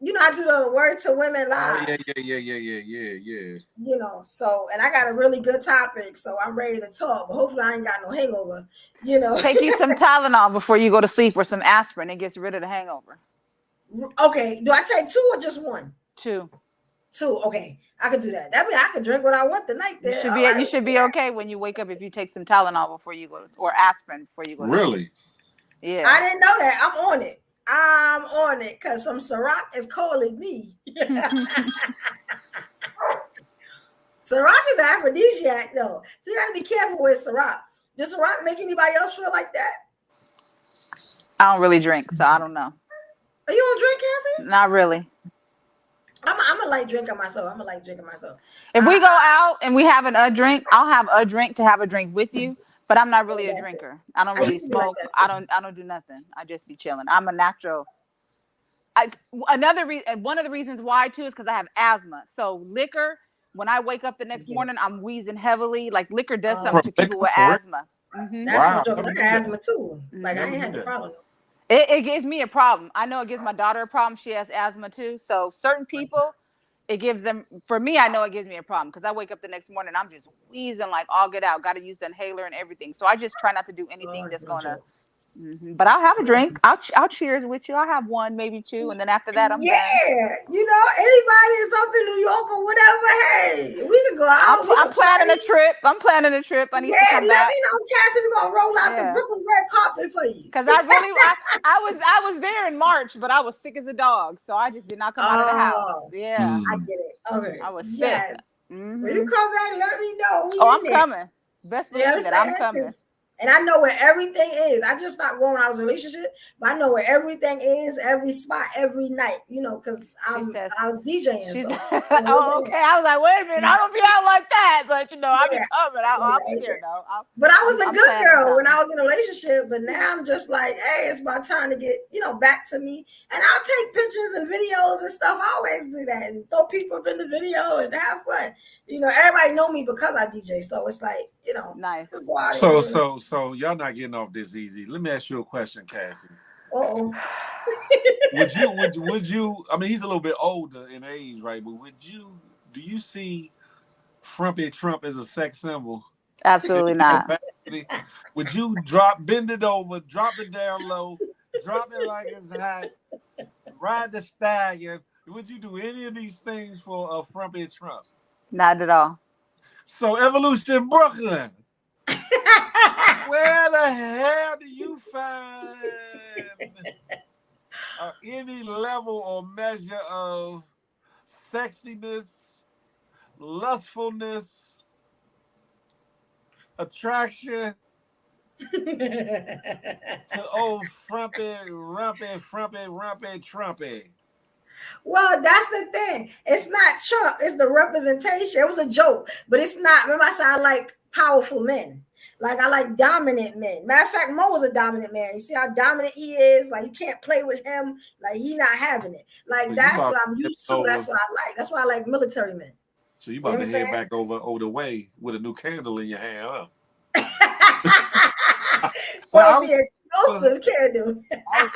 You know, I do the Word to Women Oh live. yeah. You know, so and I got a really good topic, so I'm ready to talk. But hopefully, I ain't got no hangover. You know, Take you some Tylenol before you go to sleep, or some aspirin. It gets rid of the hangover. Okay, do I take 2 or just 1? 2. 2. Okay, I could do that. That means I could drink what I want tonight. There, you should be okay when you wake up if you take some Tylenol before you go, or aspirin before you go. Really? Yeah. I didn't know that. I'm on it. I'm on it because some Ciroc is calling me. Ciroc is an aphrodisiac, though, so you got to be careful with Ciroc. Does Ciroc make anybody else feel like that? I don't really drink, so I don't know. Are you on drink, Cassie? Not really. I'm a light drinker myself. If we go out and we have a drink, I'll have a drink to have a drink with you. But I'm not really a drinker. I don't really smoke. I don't do nothing. I just be chilling. I'm a natural. One of the reasons why too is because I have asthma. So liquor, when I wake up the next morning, I'm wheezing heavily. Like liquor does something to people with asthma. Mm-hmm. That's my joke. I got asthma too. Like I ain't had the problem. It gives me a problem. I know it gives my daughter a problem. She has asthma too. So certain people, it gives them. For me, I know it gives me a problem because I wake up the next morning, I'm just wheezing like all get out. Got to use the inhaler and everything. So I just try not to do anything that's gonna. But I'll have a drink. I'll cheers with you. I'll have 1, maybe 2, and then after that, I'm done. You know, anybody is up in New York or whatever. Hey, we can go out. I'm planning a trip. I need to come back. Let me know, Cassie. We're gonna roll out the Brooklyn red carpet for you. Because I was there in March, but I was sick as a dog, so I just did not come out of the house. Yeah, I get it. Okay, I was sick. When you come back, let me know. I'm coming. Best believe that I'm coming. And I know where everything is. I just stopped going when I was in a relationship, but I know where everything is, every spot, every night, you know, because I was DJing. Oh, okay. I was like, wait a minute, I don't be out like that, but you know, I'll be coming. I'll be here though. But I was a good girl when I was in a relationship, but now I'm just like, hey, it's about time to get, back to me. And I'll take pictures and videos and stuff. I always do that and throw people up in the video and have fun. Everybody know me because I DJ, so it's like, nice. So y'all not getting off this easy. Let me ask you a question, Cassie. Uh-oh. Would you? I mean, he's a little bit older in age, right? But do you see Frumpy Trump as a sex symbol? Absolutely not. Would you bend it over, drop it down low, drop it like it's hot, ride the stallion? Would you do any of these things for Frumpy Trump? Not at all. So Evolution Brooklyn. Where the hell do you find any level or measure of sexiness, lustfulness, attraction to old frumpy, Trumpy? Well, that's the thing. It's not Trump. It's the representation. It was a joke, but it's not. Remember, I said I like powerful men. Like I like dominant men. Matter of fact, Mo was a dominant man. You see how dominant he is? Like you can't play with him. Like he not having it. Like that's what I'm used to. That's what I like. That's why I like military men. So you about to head back over the way with a new candle in your hand, huh? Well, the explosive candle. I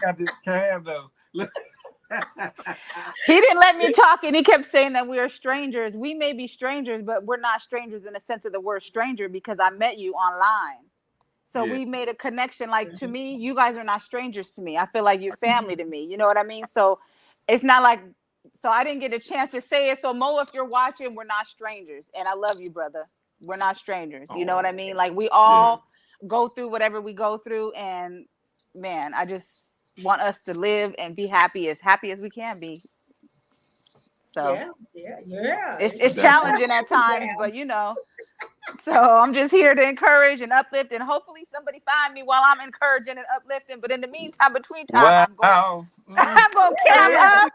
got this candle. He didn't let me talk, and he kept saying that we are strangers. We may be strangers, but we're not strangers in the sense of the word stranger because I met you online. So we made a connection. Like to me, you guys are not strangers to me. I feel like you're family to me. You know what I mean? So it's not like, so I didn't get a chance to say it. So Mo, if you're watching, we're not strangers. And I love you, brother. We're not strangers. You know what I mean? Like we all go through whatever we go through. And man, want us to live and be happy as we can be. So Yeah. it's That challenging at times, but so I'm just here to encourage and uplift, and hopefully somebody find me while I'm encouraging and uplifting. But in the meantime, between time, wow. I'm going to cap Yeah. up.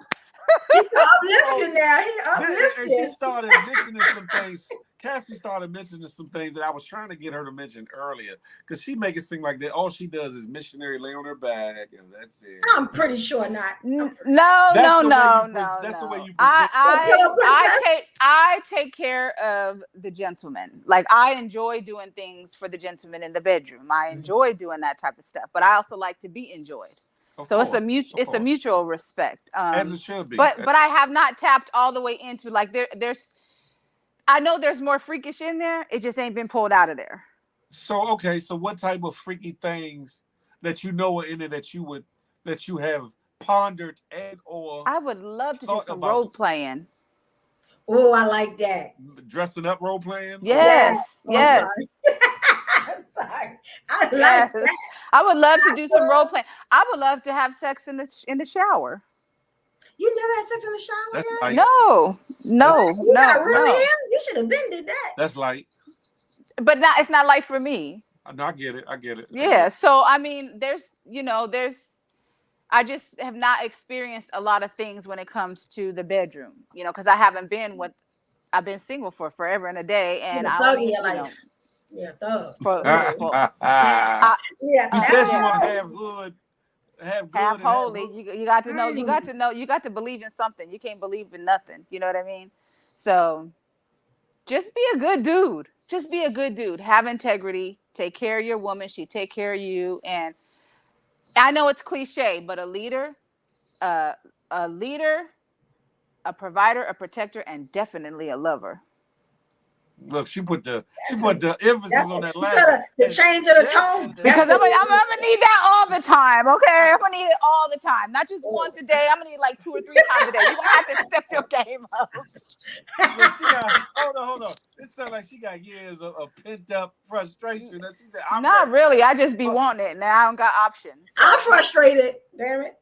He can uplift you now. He uplift And you. she started mentioning some things. Cassie started mentioning some things that I was trying to get her to mention earlier, because she make it seem like that all she does is missionary lay on her back and that's it. I'm pretty sure not. No. That's the way you present. I take care of the gentleman. Like, I enjoy doing things for the gentleman in the bedroom. I enjoy doing that type of stuff, but I also like to be enjoyed. It's a mutual respect. As it should be. But I have not tapped all the way into, like, there's. I know there's more freakish in there. It just ain't been pulled out of there. So what type of freaky things that you know are in it that you have pondered and or I would love to do some role playing. Oh, I like that. Dressing up role playing? Yes. I'm sorry. I like that. I would love to do some role playing. I would love to have sex in the shower. You never had sex in the shower? That's Yet? light. No. You should have been did that. That's light. But it's not light for me. No, I get it. Yeah. So I mean, I just have not experienced a lot of things when it comes to the bedroom, because I've been single for forever and a day, and thug in your life. Yeah, thug. You said you want to have good. Half holy. You got to know. You got to know. You got to believe in something. You can't believe in nothing. You know what I mean? So, just be a good dude. Just be a good dude. Have integrity. Take care of your woman. She take care of you. And I know it's cliche, but a leader, a provider, a protector, and definitely a lover. Look, she put the emphasis on that last. The change of the tone. Because I'm gonna need that all the time, okay? I'm gonna need it all the time, not just once a day. I'm gonna need like 2 or 3 times a day. You're gonna have to step your game up. Hold on. It sounds like she got years of pent up frustration. She said, "Not really. I just be wanting it. Now I don't got options." I'm frustrated. Damn it.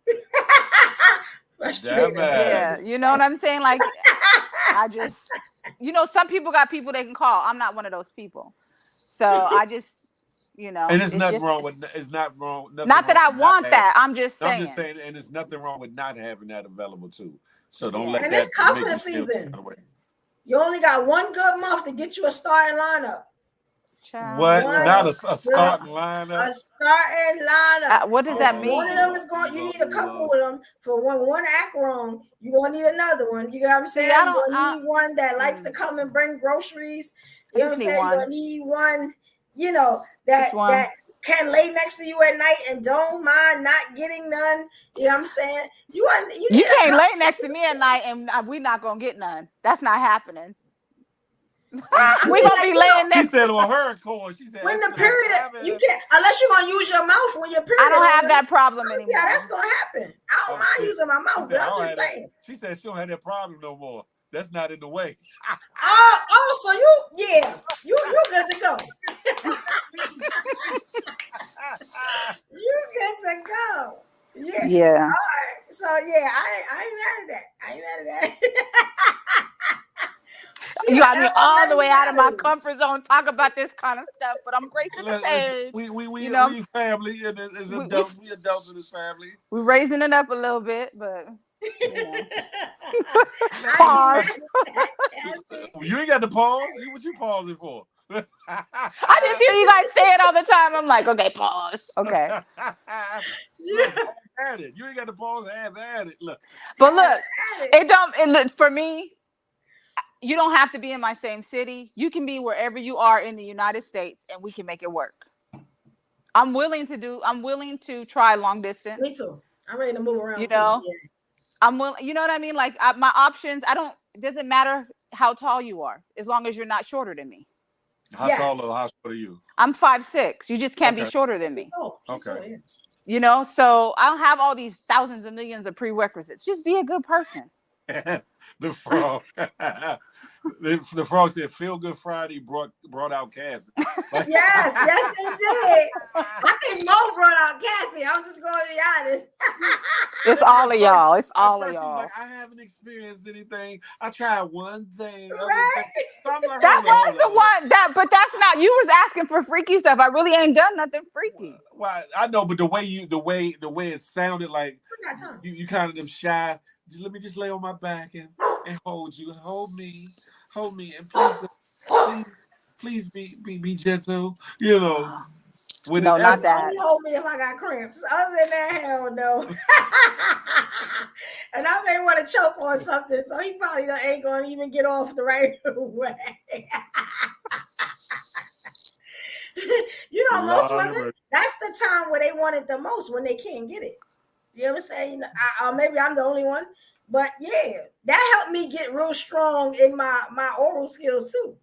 Frustrated. Yeah, you know what I'm saying? Like, I just, some people got people they can call. I'm not one of those people. So I just, And it's nothing wrong with. It's not wrong. Not that I want that. I'm just saying. I'm just saying, and there's nothing wrong with not having that available too. So don't let that. And it's cuffing season. You only got one good month to get you a starting lineup. What? Not a starting lineup. A starting lineup. What does that mean? One of them is going. You need a couple of them for when one act wrong. You gonna need another one. You know what I'm saying? You gonna need one that likes to come and bring groceries. You know what I'm saying? You gonna need one. That can lay next to you at night and don't mind not getting none. You know what I'm saying? You can't lay next to me at night and we're not gonna get none. That's not happening. We gonna be laying next. She said on her accord. She said when the period, you can't unless you're gonna use your mouth when your period. I don't have that problem anymore. Yeah, that's gonna happen. I don't mind using my mouth, but I'm just saying. She said she don't have that problem no more. That's not in the way. So you good to go. You good to go. Yeah. All right. So yeah, I ain't mad at that. You got me all the way out of my comfort zone talk about this kind of stuff, but I'm gracing the page. We family and as adults, we adults in this family. We're raising it up a little bit, but pause. You ain't got to pause. What you pausing for? I just hear you guys say it all the time. I'm like, okay, pause. Okay. You ain't got to pause. Have at it. Look. But look, it for me. You don't have to be in my same city. You can be wherever you are in the United States, and we can make it work. I'm willing to try long distance. Me too. I'm ready to move around. I'm willing. You know what I mean? Like my options. It doesn't matter how tall you are, as long as you're not shorter than me. How tall or how short are you? I'm 5'6". You just can't be shorter than me. Okay. So I don't have all these thousands of millions of prerequisites. Just be a good person. The frog. The frog said, "Feel Good Friday brought out Cassie." Like, Yes, it did. I think Mo brought out Cassie. I'm just going to be honest. It's all of y'all. It's all of He was y'all. like, "I haven't experienced anything. I tried one thing, other Right? thing." So I'm like, That hold was the on. one but that's not. You was asking for freaky stuff. I really ain't done nothing freaky. Why? I know, but the way it sounded like We got time. you kind of them shy. Just let me just lay on my back and hold you, hold me, and please be gentle. You know, when No, in not essence, that. Only hold me if I got cramps. Other than that, hell no. And I may want to choke on something, so he probably ain't going to even get off the right way. You know, most Lord have women, mercy. that's the time where they want it the most, when they can't get it. You know what I'm saying? Maybe I'm the only one, but yeah, that helped me get real strong in my oral skills too.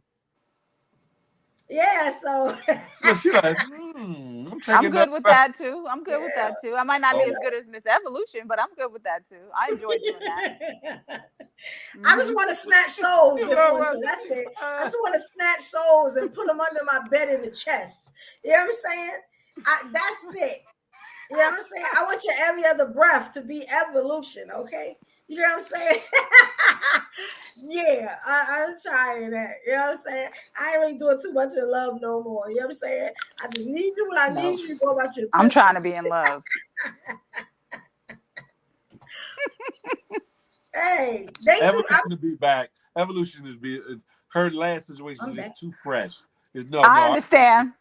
Yeah, so Look, she like, I'm I'm taking good that. with that too. I'm good with yeah. that too. I might not be Oh, as good as Miss Evolution, but I'm good with that too. I enjoy doing that. I just want to snatch souls you this know winter. what? That's it. I just want to snatch souls and put them under my bed in the chest. You know what I'm saying? That's it. You know what I'm saying? I want your every other breath to be evolution, okay? You know what I'm saying? Yeah, I'm trying that. You know what I'm saying? I ain't really doing too much in love no more. You know what I'm saying? I just need you when I No, need you to go about your I'm trying business. to be in love. Hey, they do. Evolution to be back. Evolution is her last situation I'm is back. just too fresh. It's I no. understand.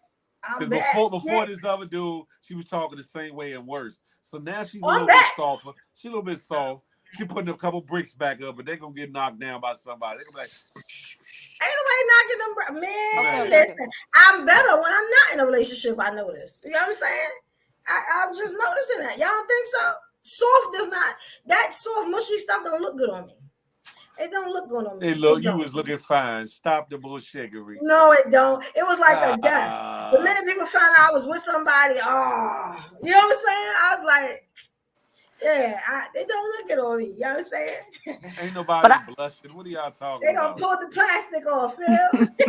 I'm Because back. before Yeah. this other dude, she was talking the same way and worse. So now she's a Oh, I'm little bit back. softer. She's a little bit soft. She putting a couple bricks back up, but they're gonna get knocked down by somebody. They're gonna be like, Ain't nobody knocking them. Okay, Man, man. okay, okay. listen, I'm better when I'm not in a relationship. I know this. You know what I'm saying? I'm just noticing that. Y'all don't think so? Soft does not, that soft, mushy stuff don't look good on me. It don't look good on Hey, me. It look, you don't. was looking fine. Stop the bullshittery. No, it don't. It was like a death. The Ah, minute people found out I was with somebody, oh, you know what I'm saying? I was like, yeah, they don't look good on me. You know what I'm saying? ain't But nobody blushing. What are y'all talking They don't about? pull the plastic off, Phil.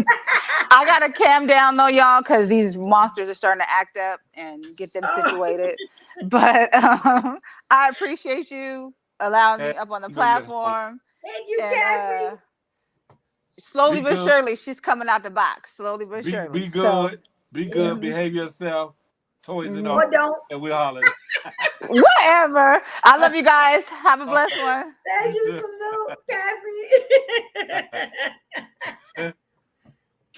I gotta calm down though, y'all, because these monsters are starting to act up and get them Oh, situated. But I appreciate you allowing Hey, me up on the you know you're at home. platform. thank you, And Cassie. slowly Be but good. surely, she's coming out the box. Slowly but surely. Be So good. Be Yeah. good. Behave yourself. Toys and mhm. Or all. don't. And we'll holler. Whatever. I love you guys. Have a blessed one. Thank You you, too. salute, Cassie.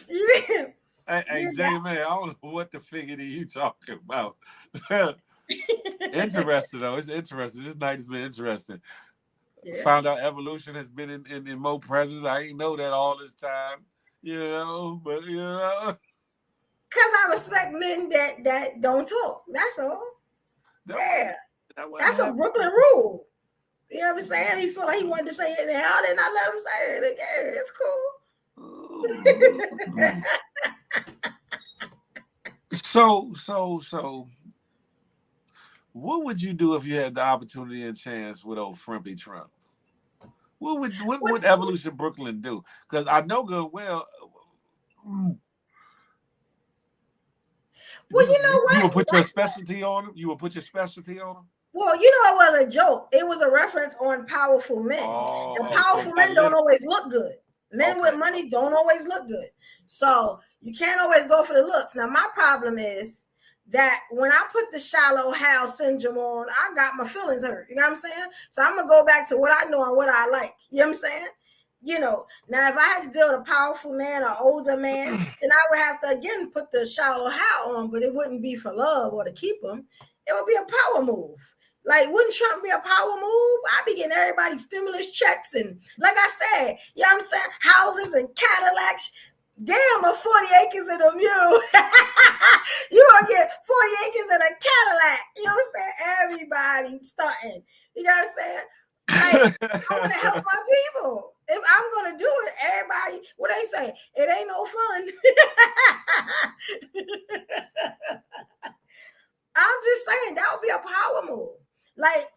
Yeah. Hey, Yeah, Jay, man, I don't know what the figure you talking about. Interesting, though. It's interesting. This night has been interesting. yeah. Found out evolution has been in Mo presence. I ain't know that all this time, but Because I respect men that don't talk. That's all. that wasn't Yeah. that wasn't That's a happening. Brooklyn rule. You know what I'm saying? He felt like he wanted to say it now, then I let him say it. Yeah, it's cool. So, what would you do if you had the opportunity and chance with old Frimpy Trump? What What, would Evolution Brooklyn do? Because I know good well. well, you know You what? will put your specialty on them. You will put your specialty on them. Well, you know, it was a joke. It was a reference on powerful men. And So powerful not men don't literally. always look good. Men with Okay. money don't always look good. So you can't always go for the looks. Now, my problem is that when I put the shallow Hal syndrome on, I got my feelings hurt. You know what I'm saying? So I'm going to go back to what I know and what I like. You know what I'm saying? You know, now if I had to deal with a powerful man or older man, then I would have to again put the shallow Hal on, but it wouldn't be for love or to keep him. It would be a power move. Like, wouldn't Trump be a power move? I'd be getting everybody stimulus checks and, like I said, you know what I'm saying? Houses and Cadillacs. Damn, a 40 acres and a mule. You gonna get 40 acres and a Cadillac. You know what I'm saying? Everybody starting. You know what I'm saying? Like, I want to help my people. If I'm gonna do it, everybody, what they say, it ain't no fun. I'm just saying that would be a power move. Like,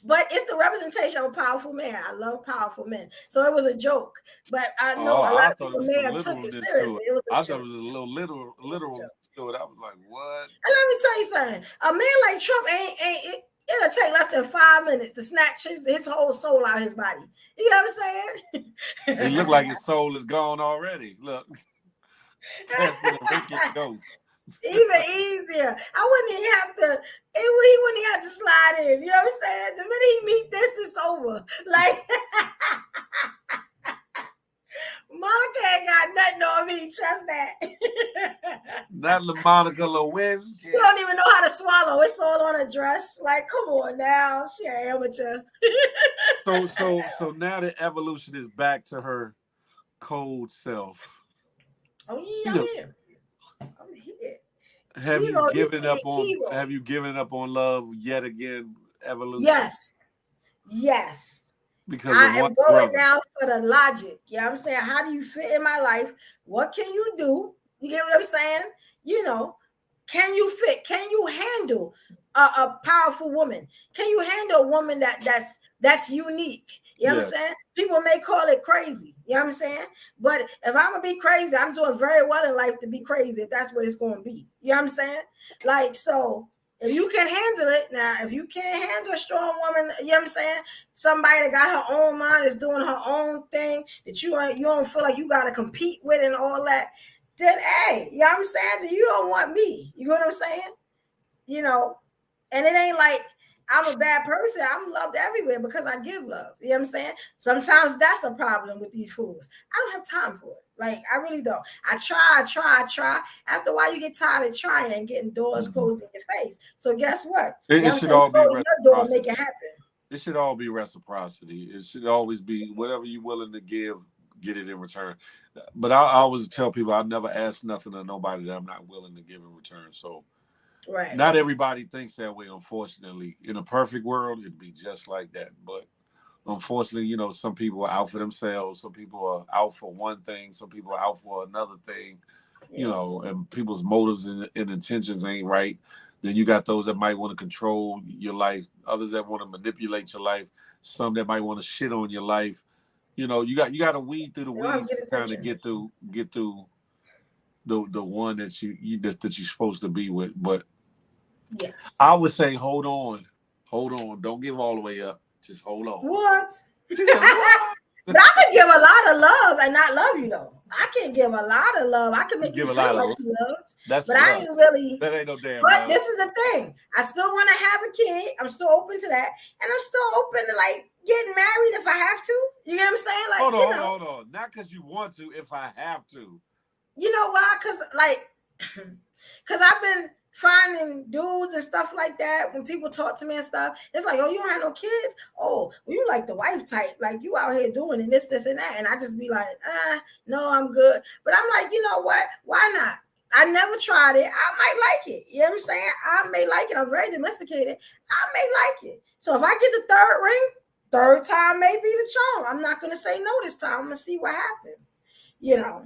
but it's the representation of a powerful man. I love powerful men. So it was a joke. But I know Oh, a lot I of thought it people was may some have took it literalness to seriously. it. It was a I thought it joke. was a little literalness to it. I was like, what? And let me tell you something. A man like Trump it'll take less than 5 minutes to snatch his whole soul out of his body. You know what I'm saying? It looked like his soul is gone already. Look, cat's been a wicked ghost. Even easier. I wouldn't even have to. He wouldn't even have to slide in. You know what I'm saying? The minute he meet this, it's over. Like Monica ain't got nothing on me. Trust that. Not the Monica Lewinsky. She don't even know how to swallow. It's all on a dress. Like, come on now. She an amateur. So now the evolution is back to her cold self. Oh yeah, You I'm know, here. I'm here. have you Hero, given up on hero. have you given up on love yet again? Evolution. Yes. Because I of am one going brother. now for the logic. You know what I'm saying? How do you fit in my life? What can you do? You get what I'm saying? You know, can you fit? Can you handle a powerful woman? Can you handle a woman that's unique? You know what I'm saying? People may call it crazy. You know what I'm saying? But if I'm gonna be crazy, I'm doing very well in life to be crazy if that's what it's gonna be. You know what I'm saying? Like, so if you can handle it, now if you can't handle a strong woman, you know what I'm saying? Somebody that got her own mind, is doing her own thing, that you don't feel like you gotta compete with and all that, then hey, you know what I'm saying? You don't want me. You know what I'm saying? You know, and it ain't like I'm a bad person. I'm loved everywhere because I give love. You know what I'm saying? Sometimes that's a problem with these fools. I don't have time for it. Like, I really don't. I try. After a while, you get tired of trying and getting doors closed in your face. So guess what? You know what I'm It should saying? all be Go to your door and reciprocity. make it happen. It should all be reciprocity. It should always be whatever you're willing to give, get it in return. But I always tell people I never ask nothing of nobody that I'm not willing to give in return. So Right. not everybody thinks that way, unfortunately. In a perfect world, it'd be just like that. But unfortunately, you know, some people are out for themselves, some people are out for one thing, some people are out for another thing, you know, and people's motives and intentions ain't right. Then you got those that might want to control your life, others that want to manipulate your life, some that might want to shit on your life. You know, you got to weed through the They all have weeds good to kind of intentions. get through the one that that you're supposed to be with. But Yes. I would say hold on, don't give all the way up. Just hold on. What? Just what? But I can give a lot of love and not love you though. I can give a lot of love. I can make you Give a feel lot like of you loved, that's but I lust. ain't really. That ain't no damn But love. this is the thing. I still want to have a kid. I'm still open to that, and I'm still open to like getting married if I have to. You know what I'm saying? Like, Hold on. Not because you want to, if I have to. You know why? Because I've been finding dudes and stuff like that. When people talk to me and stuff, it's like, oh, you don't have no kids? Oh, well, you like the wife type. Like, you out here doing and this, and that. And I just be like, no, I'm good. But I'm like, you know what? Why not? I never tried it. I might like it. You know what I'm saying? I may like it. I'm very domesticated. I may like it. So if I get the third ring, third time may be the charm. I'm not going to say no this time. I'm going to see what happens. You know.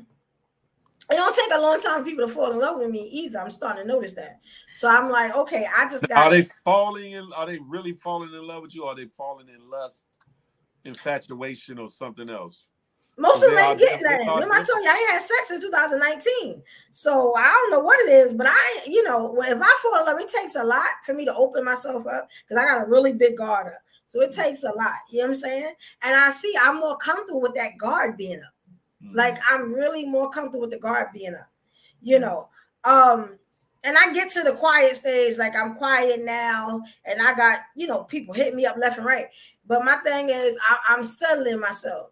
It don't take a long time for people to fall in love with me either. I'm starting to notice that. So I'm like, okay, I just got. Are they really falling in love with you? Or are they falling in lust, infatuation, or something else? Most of them ain't getting that. Remember, I told you I ain't had sex in 2019. So I don't know what it is, but if I fall in love, it takes a lot for me to open myself up because I got a really big guard up. So it takes a lot. You know what I'm saying? And I see I'm more comfortable with that guard being up. Like, I'm really more comfortable with the guard being up, and I get to the quiet stage, like I'm quiet now, and I got, people hitting me up left and right. But my thing is I'm settling myself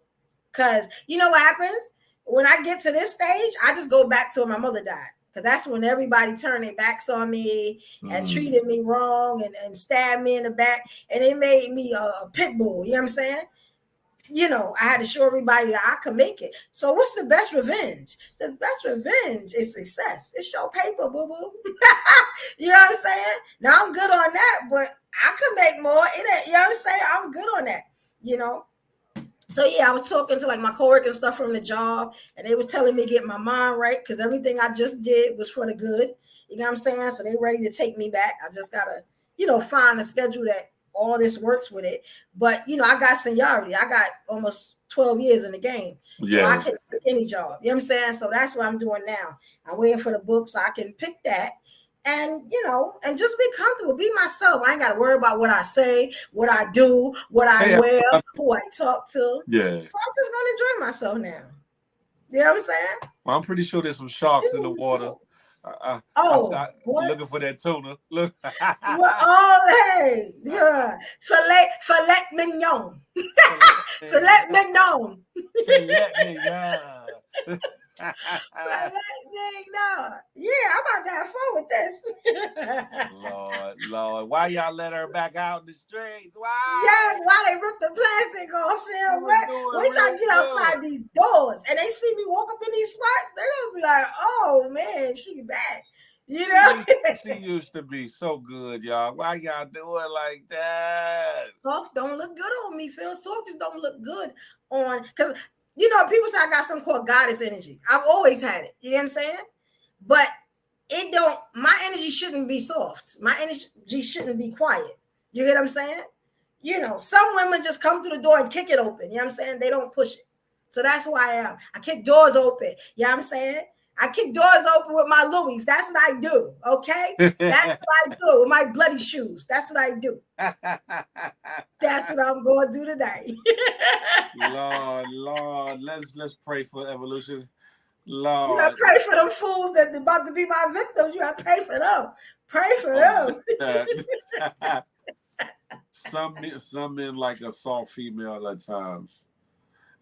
because you know what happens? When I get to this stage, I just go back to when my mother died. Because that's when everybody turned their backs on me and treated me wrong and stabbed me in the back. And it made me a pit bull. You know what I'm saying? I had to show everybody that I could make it. So what's the best revenge? The best revenge is success. It's your paper, boo-boo. You know what I'm saying? Now I'm good on that, but I could make more. You know what I'm saying? I'm good on that, So yeah, I was talking to like my coworker and stuff from the job, and they was telling me to get my mind right because everything I just did was for the good. You know what I'm saying? So they ready to take me back. I just gotta, find a schedule that all this works with it. But I got seniority. I got almost 12 years in the game. So I Yeah. can pick any job. You know what I'm saying? So that's what I'm doing now. I'm waiting for the book so I can pick that. And and just be comfortable, be myself. I ain't got to worry about what I say, what I do, what I Hey, wear, who I talk to. yeah. So I'm just gonna enjoy myself now. You know what I'm saying? Well, I'm pretty sure there's some sharks in the water. Oh, what? Looking for that tuna. Look. Well, oh, hey, yeah, filet mignon, filet mignon, Filet mignon. filet mignon. Yeah, I'm about to have fun with this. Lord, why y'all let her back out in the streets? Yes, Why? why they ripped the plastic off, Phil? Wait till I get outside these doors and they see me walk up in these spots, they're gonna be like, "Oh man, she back." She used to be so good, y'all. Why y'all doing like that? Soft don't look good on me, Phil. Soft just don't look good on, because people say I got something called goddess energy. I've always had it. You know what I'm saying? But my energy shouldn't be soft. My energy shouldn't be quiet. You get what I'm saying? Some women just come through the door and kick it open. You know what I'm saying? They don't push it. So that's who I am. I kick doors open. You know what I'm saying? I kick doors open with my Louis. That's what I do. Okay? That's what I do with my bloody shoes. That's what I do. That's what I'm going to do today. Lord, let's pray for evolution. Lord, you gotta pray for them fools that about to be my victims. You gotta pray for them. Pray for them. Some men like a soft female at times.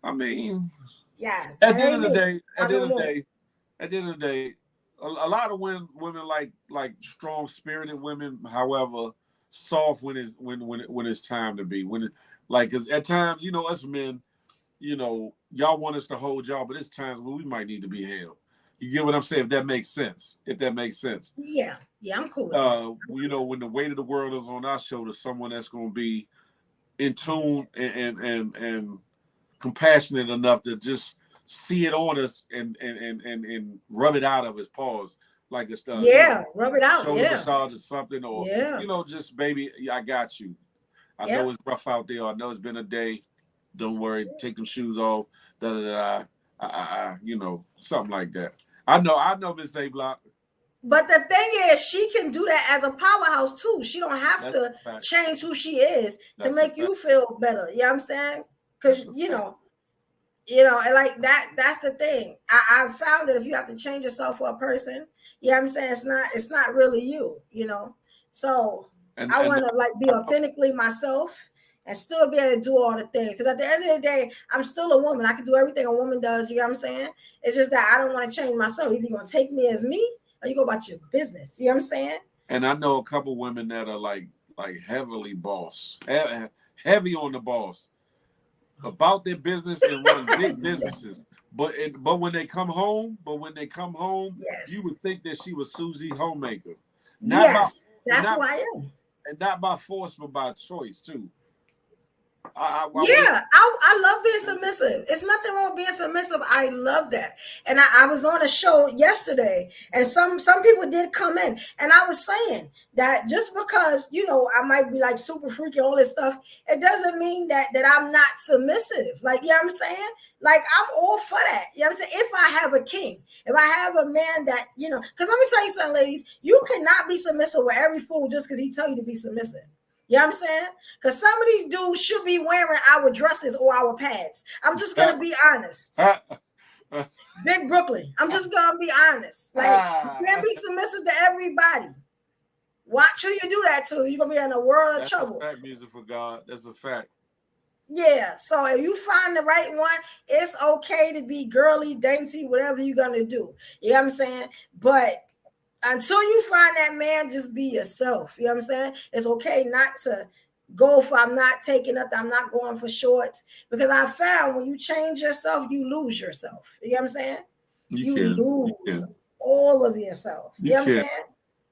I mean, yeah. At the end of the day, a lot of women like strong spirited women. However, soft when it's time to be. Because at times, us men, y'all want us to hold y'all, but it's times when we might need to be held. You get what I'm saying? If that makes sense. Yeah, I'm cool. When the weight of the world is on our shoulders, someone that's going to be in tune and compassionate enough to just see it on us and rub it out of his paws, like it's rub it out, shoulder massage or something, or just baby, I got you. I know it's rough out there. I know it's been a day. Don't worry. Take them shoes off. Something like that. I know, Miss A Block. But the thing is, she can do that as a powerhouse too. She don't have to change who she is to make you feel better. You know what I'm saying? Because and like that's the thing. I found that if you have to change yourself for a person, you know what I'm saying, it's not really you, So I want to be authentically myself and still be able to do all the things. Because at the end of the day, I'm still a woman. I can do everything a woman does. You know what I'm saying? It's just that I don't want to change myself. Either you're going to take me as me or you go about your business. You know what I'm saying? And I know a couple women that are like heavily boss, heavy on the boss, about their business and run big businesses. But when they come home, you would think that she was Susie Homemaker. That's who I am. And not by force, but by choice too. I love being submissive. It's nothing wrong with being submissive. I love that. And I was on a show yesterday, and some people did come in, and I was saying that just because I might be like super freaky, all this stuff, it doesn't mean that I'm not submissive. Like, you know what I'm saying? Like, I'm all for that. You know what I'm saying? If I have a king, if I have a man that, because let me tell you something, ladies, you cannot be submissive with every fool just because he tell you to be submissive. You know what I'm saying? Because some of these dudes should be wearing our dresses or our pads. I'm just going to be honest. Big Brooklyn. I'm just going to be honest. Like, you can't be submissive to everybody. Watch who you do that to. You're going to be in a world of trouble. That's a fact, music for God. That's a fact. Yeah. So if you find the right one, it's okay to be girly, dainty, whatever you're going to do. You know what I'm saying? But until you find that man, just be yourself. You know what I'm saying? It's okay not to go for, I'm not taking nothing, I'm not going for shorts. Because I found when you change yourself, you lose yourself. You know what I'm saying? You lose all of yourself. You know what I'm saying?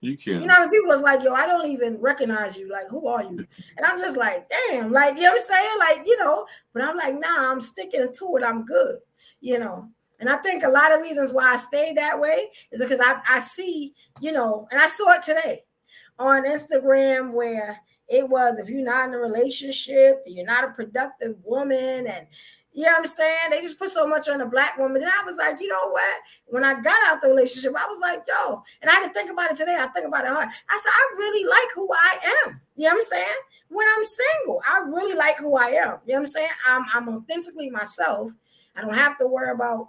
You can. When people was like, yo, I don't even recognize you. Like, who are you? And I'm just like, damn. Like, you know what I'm saying? Like, but I'm like, nah, I'm sticking to it. I'm good. And I think a lot of reasons why I stayed that way is because I see, and I saw it today on Instagram where, It was, if you're not in a relationship, you're not a productive woman, and you know what I'm saying? They just put so much on a black woman. And I was like, you know what? When I got out the relationship, I was like, yo, and I had to think about it today. I think about it hard. I said, I really like who I am. You know what I'm saying? When I'm single, I really like who I am. You know what I'm saying? I'm authentically myself. I don't have to worry about,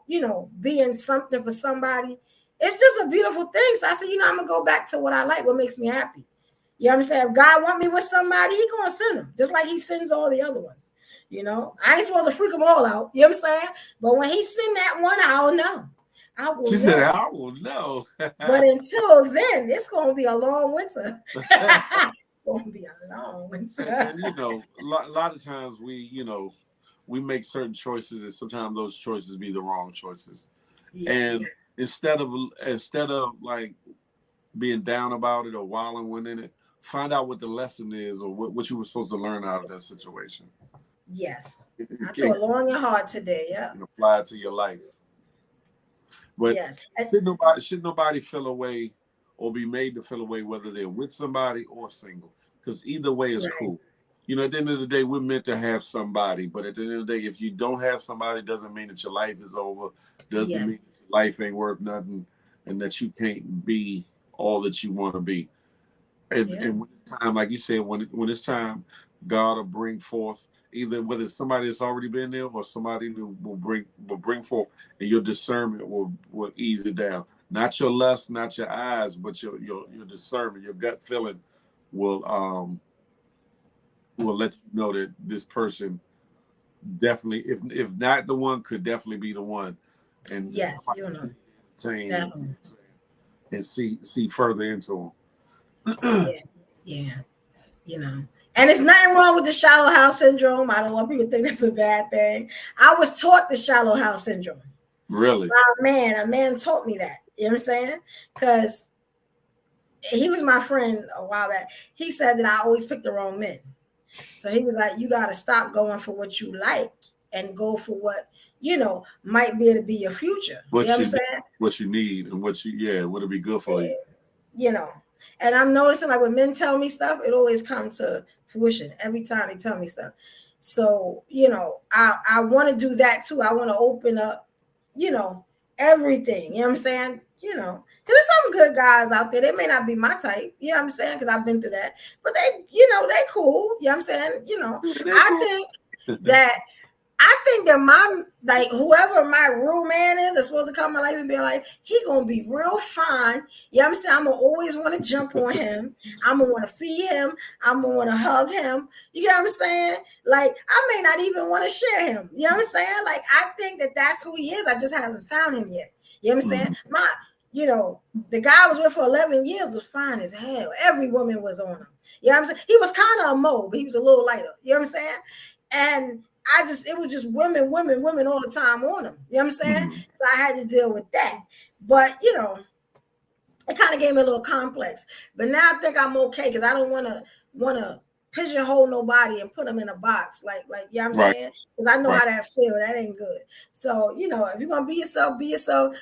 being something for somebody. It's just a beautiful thing. So I said, I'm going to go back to what I like, what makes me happy. You know what I'm saying? If God want me with somebody, he going to send them, just like he sends all the other ones. I ain't supposed to freak them all out. You know what I'm saying? But when he send that one, I'll know. I will She know. said, I will know. But until then, it's going to be a long winter. It's going to be a long winter. And a lot of times we make certain choices, and sometimes those choices be the wrong choices. Yes. And instead of like being down about it or wallowing in it, find out what the lesson is or what you were supposed to learn out of that situation. Yes. I thought long and hard today. Yeah. And apply it to your life. But should nobody feel a way or be made to feel a way, whether they're with somebody or single? Because either way is cool. At the end of the day, we're meant to have somebody. But at the end of the day, if you don't have somebody, doesn't mean that your life is over. Doesn't mean that your life ain't worth nothing, and that you can't be all that you want to be. And when it's time, like you said, when it's time, God will bring forth, either whether it's somebody that's already been there or somebody who will bring forth, and your discernment will ease it down. Not your lust, not your eyes, but your discernment, your gut feeling will let you know that this person definitely, if not the one, could definitely be the one. And and see further into them. And it's nothing wrong with the shallow house syndrome. I don't want people to think that's a bad thing. I was taught the shallow house syndrome. Really? A man taught me that. You know what I'm saying? Because he was my friend a while back. He said that I always picked the wrong men. So he was like, you got to stop going for what you like and go for what, might be able to be your future. You know what I'm saying? What you need and what'll be good for you. And I'm noticing, like, when men tell me stuff, it always comes to fruition every time they tell me stuff. So, I want to do that too. I want to open up, everything. You know what I'm saying? Because there's some good guys out there. They may not be my type. You know what I'm saying? Because I've been through that. But they cool. You know what I'm saying? I think that whoever my real man is supposed to come in my life and be like, he gonna be real fine. You know what I'm saying? I'm gonna always want to jump on him. I'm gonna want to feed him. I'm gonna want to hug him. You know what I'm saying? Like, I may not even want to share him. You know what I'm saying? Like, I think that that's who he is. I just haven't found him yet. You know what I'm saying? The guy I was with for 11 years was fine as hell. Every woman was on him. You know what I'm saying? He was kind of a mole, but he was a little lighter. You know what I'm saying? And it was just women all the time on him. You know what I'm saying? So I had to deal with that. But, it kind of gave me a little complex. But now I think I'm okay, because I don't want to pigeonhole nobody and put them in a box. Like, you know what I'm saying? Because I know how that feel. That ain't good. So, if you're going to be yourself.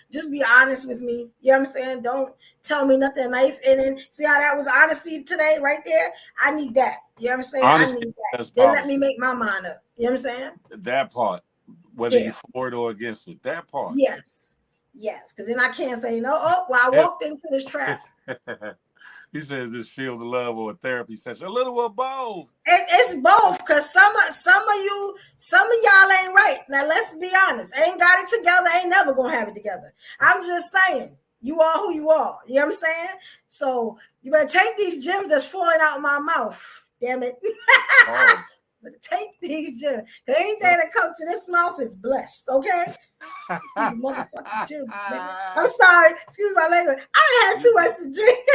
Just be honest with me. You know what I'm saying? Don't tell me nothing nice. And then see how that was honesty today right there? I need that. You know what I'm saying? Honesty, I need that. Then let me make my mind up. You know what I'm saying? That part, whether you're for it or against it, that part. Yes, because then I can't say no. I walked into this trap. He says this Pheel the love or a therapy session. A little of both. It's both, because some of y'all ain't right. Now let's be honest. Ain't got it together. Ain't never gonna have it together. I'm just saying, you are who you are. You know what I'm saying? So you better take these gems that's falling out of my mouth. Damn it. But take these gems. Because anything that comes to this mouth is blessed, okay? These motherfucking gems, man. I'm sorry. Excuse my language. I had too much to drink.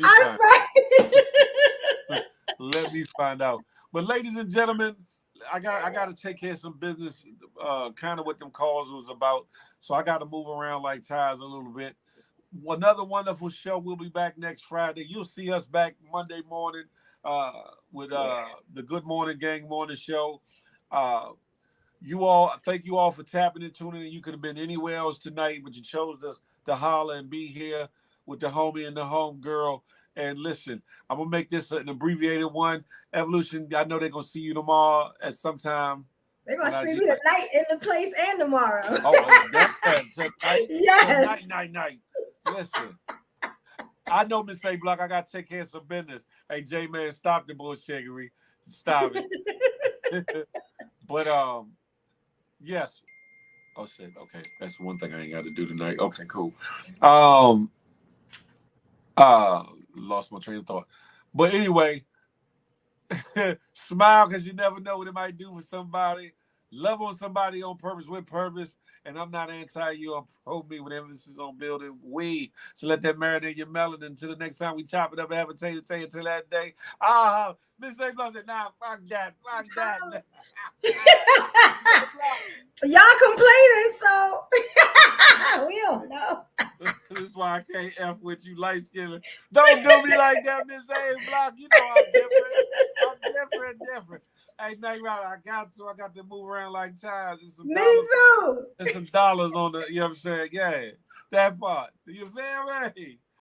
I'm sorry. Let me find out. But ladies and gentlemen, I got to take care of some business, kind of what them calls was about. So I got to move around like tires a little bit. Another wonderful show. We'll be back next Friday. You'll see us back Monday morning with the Good Morning Gang Morning Show. Thank you all for tapping and tuning in. You could have been anywhere else tonight, but you chose to holler and be here. with the homie and the home girl. And listen, I'm gonna make this an abbreviated one. Evolution, I know they're gonna see you tomorrow at some time. They're gonna see me tonight in the place and tomorrow. Oh, that's tonight. Yes. Night. Listen, I know Miss A Block. I gotta take care of some business. Hey, J Man, stop the bullshittery. Stop it. But yes. Oh shit. Okay, that's one thing I ain't got to do tonight. Okay, cool. Lost my train of thought. But anyway, smile because you never know what it might do for somebody. Love on somebody on purpose with purpose. And I'm not anti you or pro me with emphasis on building weed. So let that marinate your melanin until the next time we chop it up and have a tater until that day. Miss A Block said, nah, fuck that. Y'all complaining, so we don't know. This is why I can't F with you, light skin. Don't do me like that, Miss A Block. You know I'm different. Hey, Nate Ryder, I got to move around like ties. Me too. There's some dollars on the, you know what I'm saying? Yeah, that part. You feel me?